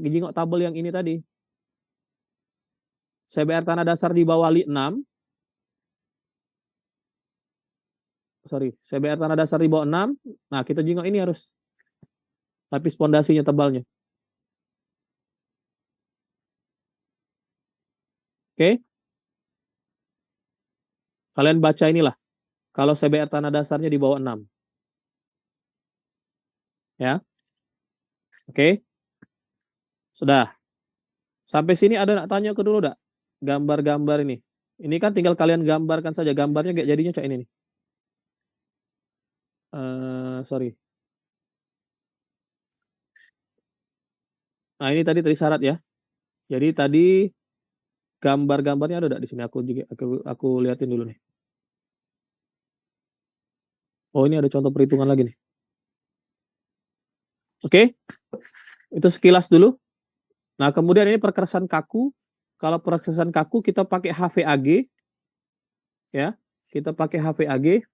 Jingok tabel yang ini tadi. CBR tanah dasar di bawah 6. Sorry, CBR tanah dasar di bawah 6. Nah, kita jingok ini harus lapis pondasinya tebalnya. Oke. Kalian baca inilah. Kalau CBR tanah dasarnya di bawah 6. Ya. Oke. Sudah. Sampai sini ada nak tanya ke dulu enggak? Gambar-gambar ini. Ini kan tinggal kalian gambarkan saja. Gambarnya kayak jadinya kayak ini nih. Sorry. Nah, ini tadi syarat ya. Jadi tadi gambar-gambarnya ada enggak di sini? Aku liatin dulu nih. Oh, ini ada contoh perhitungan lagi nih. Oke. Itu sekilas dulu. Nah, kemudian ini perkerasan kaku. Kalau perkerasan kaku kita pakai HVAG. Ya, kita pakai HVAG.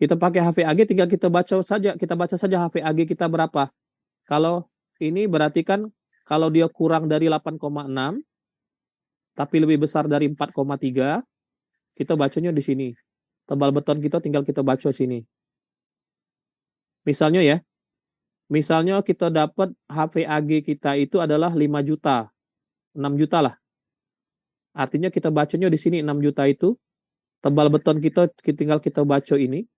Kita pakai HVAG, tinggal kita baca saja HVAG kita berapa. Kalau ini berarti kan kalau dia kurang dari 8,6 tapi lebih besar dari 4,3, kita bacanya di sini. Tebal beton kita tinggal kita baca sini. Misalnya ya. Misalnya kita dapat HVAG kita itu adalah 5 juta. 6 juta lah. Artinya kita bacanya di sini 6 juta itu. Tebal beton kita tinggal kita baca ini.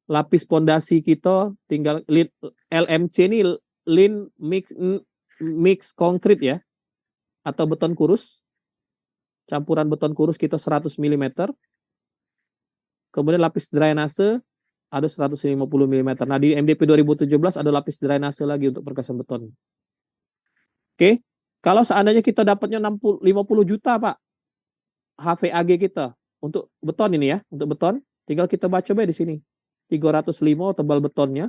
Lapis pondasi kita tinggal LMC ini lean mix konkrit ya, atau beton kurus, campuran beton kurus kita 100 mm. Kemudian lapis drainase ada 150 mm. Nah di MDP 2017 ada lapis drainase lagi untuk perkerasan beton. Oke, kalau seandainya kita dapatnya 50 juta Pak HVAG kita untuk beton ini ya, untuk beton tinggal kita baca di sini. 305 tebal betonnya,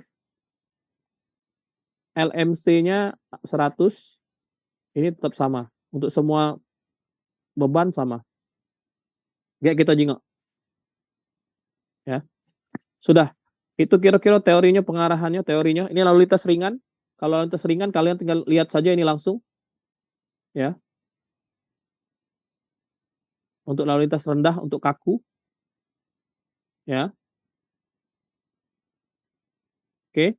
LMC-nya 100, ini tetap sama, untuk semua beban sama. Kayak kita jingok. Ya. Sudah, itu kira-kira teorinya, pengarahannya, teorinya. Ini lalu lintas ringan. Kalau lalu lintas ringan, kalian tinggal lihat saja ini langsung. Ya. Untuk lalu lintas rendah, untuk kaku. Ya. Oke,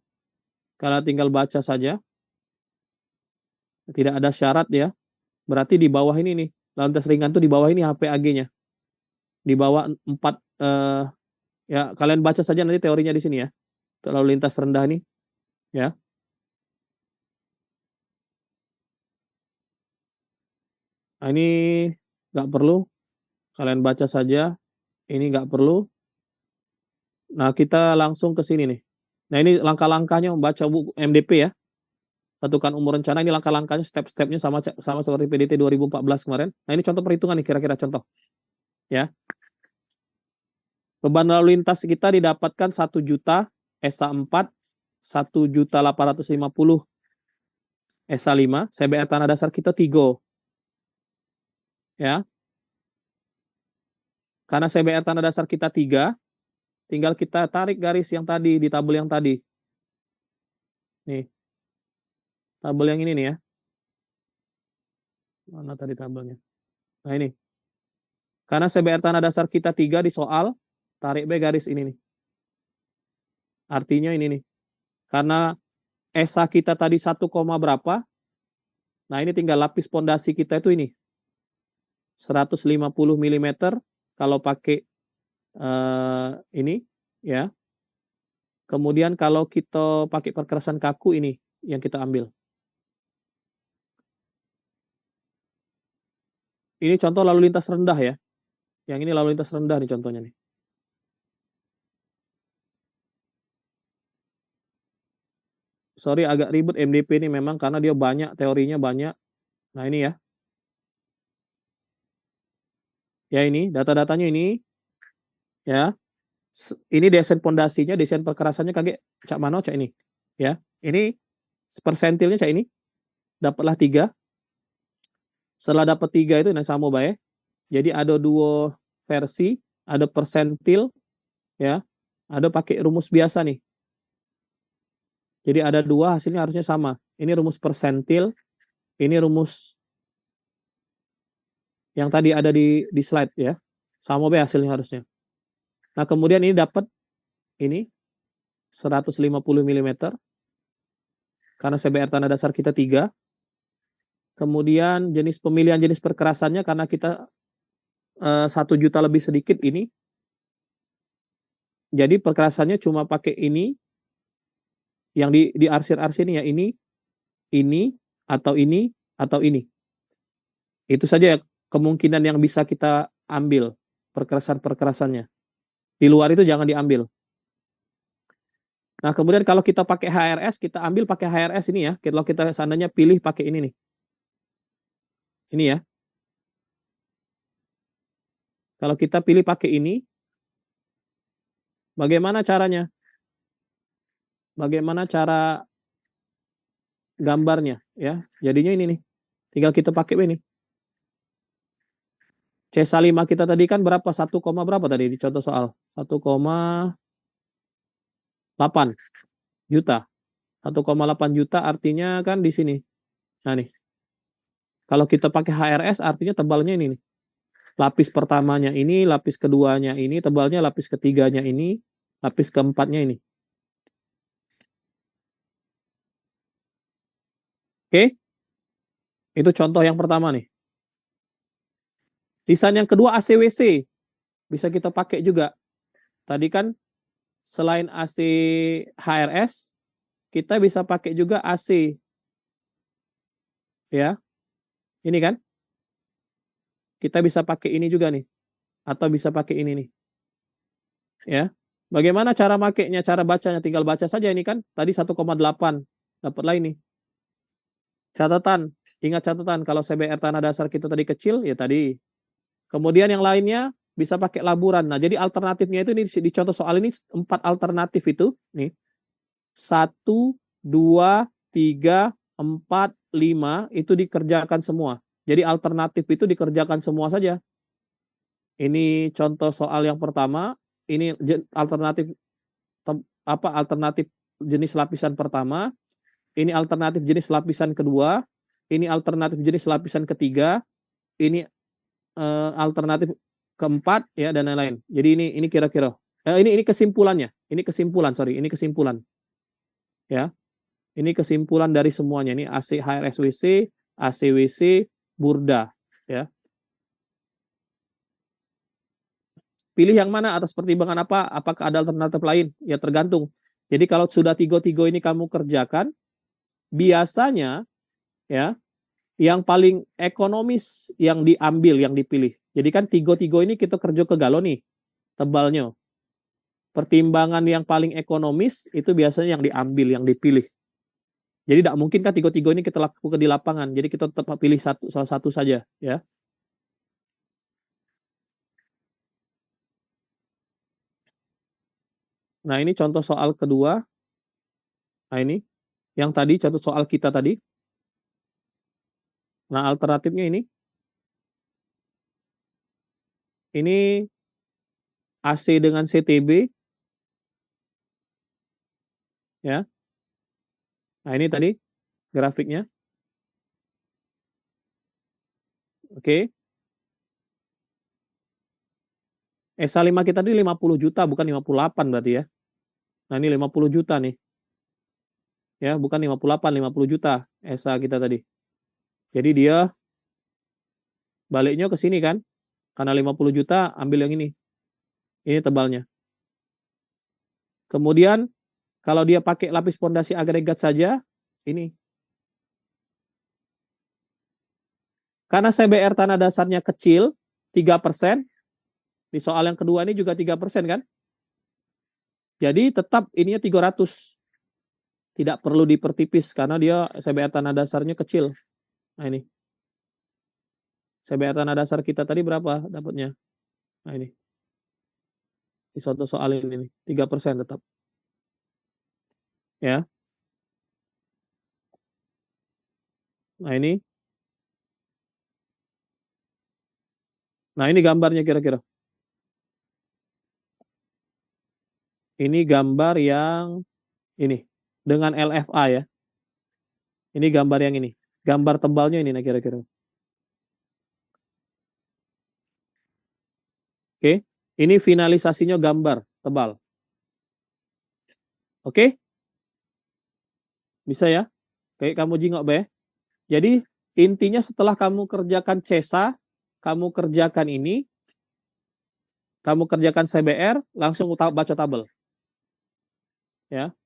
kalau tinggal baca saja, tidak ada syarat ya. Berarti di bawah ini nih, lalu lintas ringan tuh di bawah ini HVAG-nya, di bawah 4. Ya kalian baca saja nanti teorinya di sini ya. Untuk lalu lintas rendah nih, ya. Nah, ini nggak perlu. Kalian baca saja. Ini nggak perlu. Nah, kita langsung ke sini nih. Nah, ini langkah-langkahnya membaca buku MDP ya. Tentukan umur rencana, ini langkah-langkahnya, step-stepnya sama seperti PDT 2014 kemarin. Nah, ini contoh perhitungan nih, kira-kira contoh. Ya. Beban lalu lintas kita didapatkan 1 juta SA 4, 1.850 SA 5, CBR tanah dasar kita 3. Ya. Karena CBR tanah dasar kita 3, tinggal kita tarik garis yang tadi di tabel yang tadi. Nih. Tabel yang ini nih ya. Mana tadi tabelnya? Nah, ini. Karena CBR tanah dasar kita 3 di soal, tarik B garis ini nih. Artinya ini nih. Karena SA kita tadi 1, berapa? Nah, ini tinggal lapis pondasi kita itu ini. 150 mm kalau pakai ini ya. Kemudian kalau kita pakai perkerasan kaku ini yang kita ambil. Ini contoh lalu lintas rendah ya. Yang ini lalu lintas rendah nih contohnya nih. Sorry agak ribet MDP ini memang karena dia banyak, teorinya banyak. Nah, ini ya. Ya, ini data-datanya ini. Ya. Ini desain pondasinya, desain perkerasannya kaget cak mano cak ini. Ya. Ini persentilnya cak ini. Dapatlah 3. Setelah dapat 3 itu nah sama baik. Jadi ada 2 versi, ada persentil ya. Ada pakai rumus biasa nih. Jadi ada 2, hasilnya harusnya sama. Ini rumus persentil, ini rumus yang tadi ada di slide ya. Sama baik hasilnya harusnya. Nah, kemudian ini dapat ini 150 mm. Karena CBR tanah dasar kita 3. Kemudian jenis pemilihan jenis perkerasannya karena kita 1 juta lebih sedikit ini. Jadi perkerasannya cuma pakai ini. Yang di arsir-arsir ini ya, ini, atau ini, atau ini. Itu saja ya, kemungkinan yang bisa kita ambil perkerasan-perkerasannya. Di luar itu jangan diambil. Nah, kemudian kalau kita pakai HRS, kita ambil pakai HRS ini ya. Kalau kita seandainya pilih pakai ini nih. Ini ya. Kalau kita pilih pakai ini, bagaimana caranya? Bagaimana cara gambarnya ya? Jadinya ini nih. Tinggal kita pakai ini. C5 kita tadi kan berapa? 1, berapa tadi di contoh soal? 1,8 juta. 1,8 juta artinya kan di sini. Nah nih. Kalau kita pakai HRS artinya tebalnya ini nih. Lapis pertamanya ini, lapis keduanya ini, tebalnya lapis ketiganya ini, lapis keempatnya ini. Oke? Itu contoh yang pertama nih. Desain yang kedua ACWC. Bisa kita pakai juga. Tadi kan selain AC HRS, kita bisa pakai juga AC. Ya. Ini kan. Kita bisa pakai ini juga nih. Atau bisa pakai ini nih. Ya. Bagaimana cara makainya, cara bacanya? Tinggal baca saja ini kan. Tadi 1,8. Dapatlah ini. Catatan. Ingat catatan. Kalau CBR tanah dasar kita tadi kecil, ya tadi. Kemudian yang lainnya bisa pakai laburan. Nah, jadi alternatifnya itu di contoh soal ini 4 alternatif itu nih. 1, 2, 3, 4, 5 itu dikerjakan semua. Jadi alternatif itu dikerjakan semua saja. Ini contoh soal yang pertama, ini alternatif alternatif jenis lapisan pertama, ini alternatif jenis lapisan kedua, ini alternatif jenis lapisan ketiga, ini alternatif keempat ya dan lain-lain. Jadi ini kira-kira ini kesimpulannya. Ini kesimpulan. Ya. Ini kesimpulan dari semuanya. Ini AC HRSWC, ACWC, Burda ya. Pilih yang mana atas pertimbangan apa? Apakah ada alternatif lain? Ya tergantung. Jadi kalau sudah 3 ini kamu kerjakan, biasanya ya yang paling ekonomis yang diambil, yang dipilih. Jadi kan tigo-tigo ini kita kerja ke galon nih, tebalnya. Pertimbangan yang paling ekonomis itu biasanya yang diambil, yang dipilih. Jadi tidak mungkin kan tigo-tigo ini kita lakukan di lapangan. Jadi kita tetap pilih salah satu saja, ya. Nah, ini contoh soal kedua. Nah, ini yang tadi contoh soal kita tadi. Nah, alternatifnya ini. Ini AC dengan CTB. Ya. Nah, ini tadi grafiknya. Oke. SA5 kita tadi 50 juta, bukan 58 berarti ya. Nah, ini 50 juta nih. Ya, bukan 58, 50 juta SA kita tadi. Jadi dia baliknya ke sini kan. Karena 50 juta, ambil yang ini. Ini tebalnya. Kemudian, kalau dia pakai lapis pondasi agregat saja, ini. Karena CBR tanah dasarnya kecil, 3%, di soal yang kedua ini juga 3% kan? Jadi tetap ininya 300. Tidak perlu dipertipis, karena dia CBR tanah dasarnya kecil. Nah ini. CBR tanah dasar kita tadi berapa dapatnya? Nah ini. Di suatu soal ini, 3% tetap. Ya. Nah ini. Nah ini gambarnya kira-kira. Ini gambar yang ini. Dengan LFA ya. Ini gambar yang ini. Gambar tebalnya ini nah kira-kira. Oke. Ini finalisasinya gambar tebal. Oke? Bisa ya? Kayak kamu jingok be. Jadi intinya setelah kamu kerjakan CESA, kamu kerjakan ini, kamu kerjakan CBR, langsung baca tabel. Ya.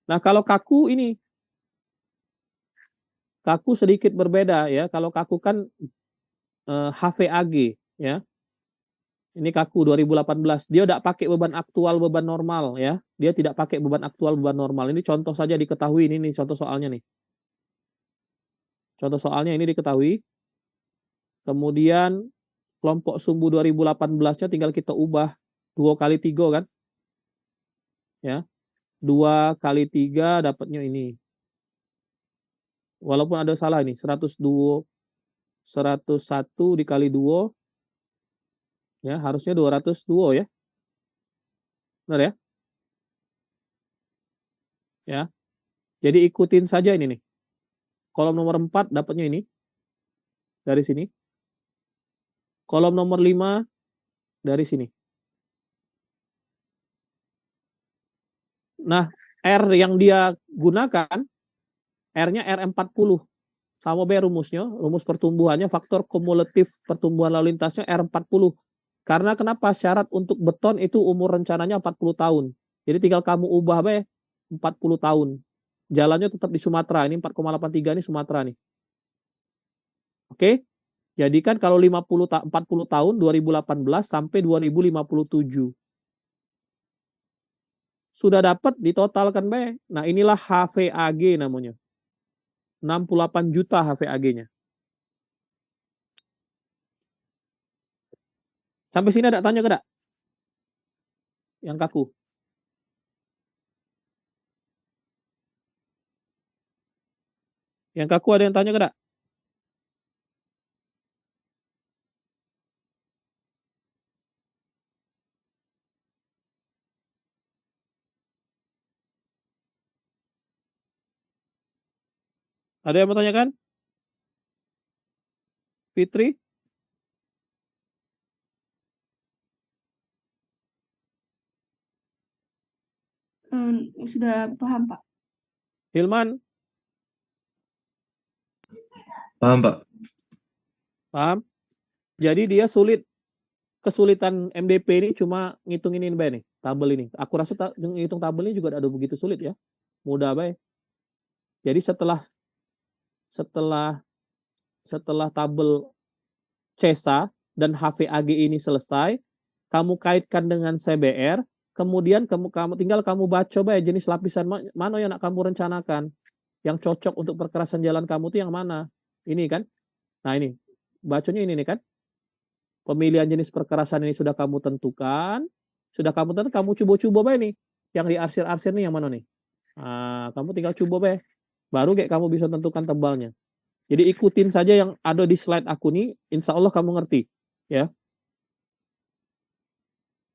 Nah, kalau kaku ini, kaku sedikit berbeda ya. Kalau kaku kan HVAG ya. Ini kaku 2018. Dia tidak pakai beban aktual, beban normal ya. Dia tidak pakai beban aktual, beban normal. Ini contoh saja diketahui, ini nih contoh soalnya nih. Contoh soalnya ini diketahui. Kemudian kelompok sumbu 2018-nya tinggal kita ubah 2 kali 3 kan? Ya. 2 kali 3 dapatnya ini. Walaupun ada salah ini, 101 dikali 2 ya, harusnya 202 ya. Benar ya? Ya. Jadi ikutin saja ini nih. Kolom nomor 4 dapatnya ini. Dari sini. Kolom nomor 5 dari sini. Nah, R yang dia gunakan, R-nya R40. Sama B rumusnya, rumus pertumbuhannya, faktor kumulatif pertumbuhan lalu lintasnya R40. Karena kenapa? Syarat untuk beton itu umur rencananya 40 tahun. Jadi tinggal kamu ubah B 40 tahun. Jalannya tetap di Sumatera. Ini 4,83 ini Sumatera nih. Oke? Jadi kan kalau 40 tahun 2018 sampai 2057. Sudah dapat ditotalkan B. Nah, inilah HVAG namanya. 68 juta HVAG-nya. Sampai sini ada tanya ke? Yang kaku. Yang kaku ada yang tanya ke? Ada yang mau tanyakan? Fitri? Sudah paham, Pak. Hilman? Paham, Pak. Paham? Jadi dia kesulitan MDP ini cuma ngitung ini Mbak nih, tabel ini. Aku rasa ngitung tabel ini juga ada begitu sulit ya. Mudah Mbak. Jadi setelah setelah tabel CESA dan HVAG ini selesai, kamu kaitkan dengan CBR, kemudian kamu tinggal kamu baca coba ya jenis lapisan mana yang nak kamu rencanakan, yang cocok untuk perkerasan jalan kamu itu yang mana. Ini kan, nah ini bacanya ini nih kan, pemilihan jenis perkerasan ini sudah kamu tentukan, kamu coba-coba nih, yang di arsir-arsir nih yang mana nih. Nah, kamu tinggal coba baru kayak kamu bisa tentukan tebalnya. Jadi ikutin saja yang ada di slide aku nih, insya Allah kamu ngerti. Ya.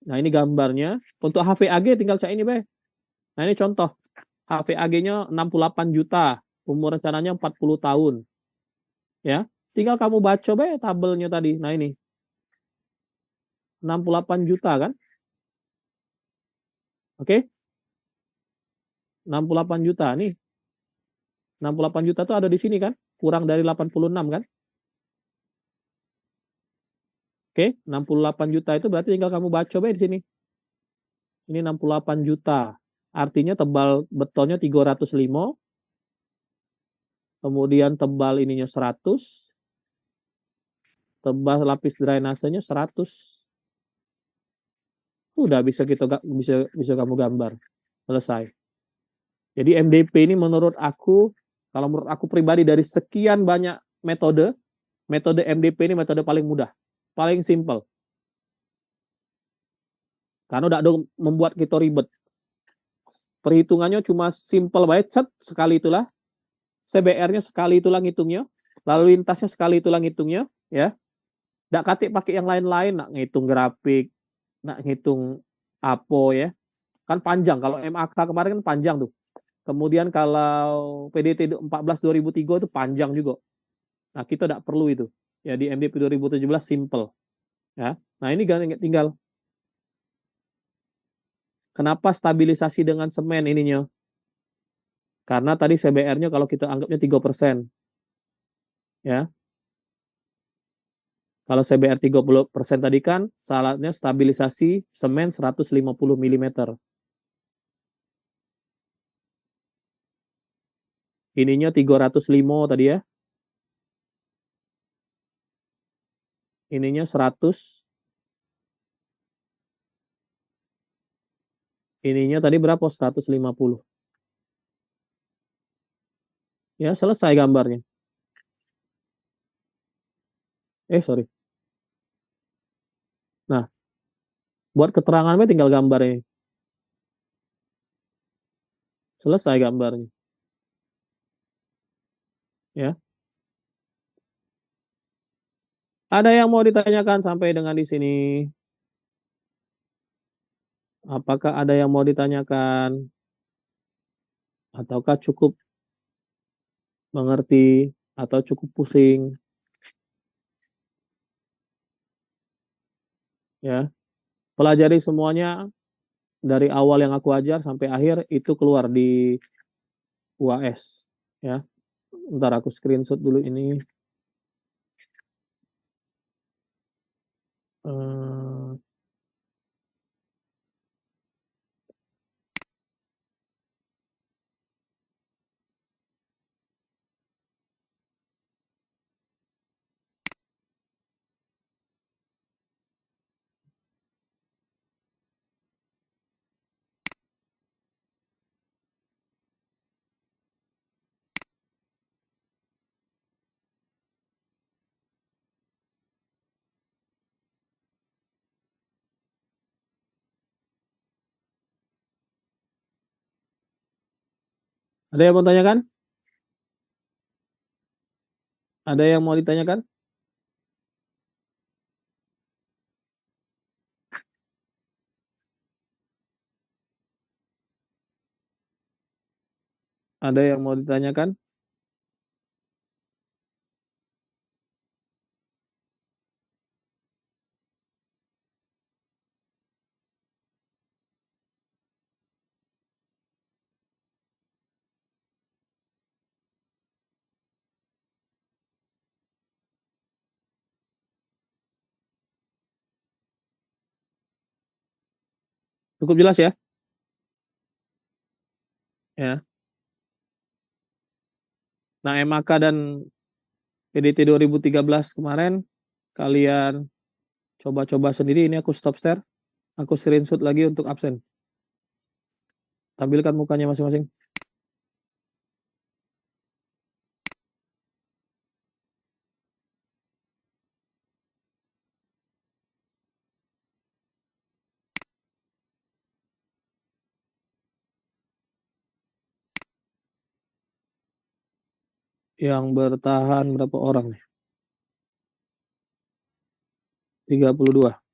Nah ini gambarnya. Untuk HVAG tinggal cak ini, Be. Nah ini contoh. HVAG-nya 68 juta. Umur rencananya 40 tahun. Ya. Tinggal kamu baca, Be, tabelnya tadi. Nah ini. 68 juta kan? Oke. 68 juta nih. 68 juta tuh ada di sini kan? Kurang dari 86 kan? Oke, 68 juta itu berarti tinggal kamu baca di sini. Ini 68 juta. Artinya tebal betonnya 305. Kemudian tebal ininya 100. Tebal lapis drainasenya 100. Udah bisa kamu gambar. Selesai. Jadi MDP ini menurut aku, kalau menurut aku pribadi dari sekian banyak metode MDP ini metode paling mudah, paling simple. Karena udah ada membuat kita ribet. Perhitungannya cuma simple banget, sekali itulah. CBR-nya sekali itulah ngitungnya, lalu lintasnya sekali itulah ngitungnya, ya. Nggak katik pakai yang lain-lain, nak ngitung grafik, nak ngitung apa ya. Kan panjang, kalau MAK kemarin kan panjang tuh. Kemudian kalau PDT 14 2003 itu panjang juga. Nah, kita tidak perlu itu. Ya di MDP 2017 simple. Ya. Nah, ini tinggal kenapa stabilisasi dengan semen ininya? Karena tadi CBR-nya kalau kita anggapnya 3%. Ya. Kalau CBR 30% tadi kan salahnya stabilisasi semen 150 mm. Ininya 305 tadi ya. Ininya 100. Ininya tadi berapa? 150. Ya, selesai gambarnya. Sorry. Nah, buat keterangannya tinggal gambarnya. Selesai gambarnya. Ya. Ada yang mau ditanyakan sampai dengan di sini? Apakah ada yang mau ditanyakan? Ataukah cukup mengerti? Atau cukup pusing? Ya. Pelajari semuanya dari awal yang aku ajar sampai akhir itu keluar di UAS. Ya. Ntar aku screenshot dulu ini. Ada yang mau tanyakan? Ada yang mau ditanyakan? Ada yang mau ditanyakan? Cukup jelas ya? Ya. Nah, MAK dan PDT 2013 kemarin, kalian coba-coba sendiri. Ini aku stop share. Aku screenshot lagi untuk absen. Tampilkan mukanya masing-masing. Yang bertahan berapa orang nih? 32.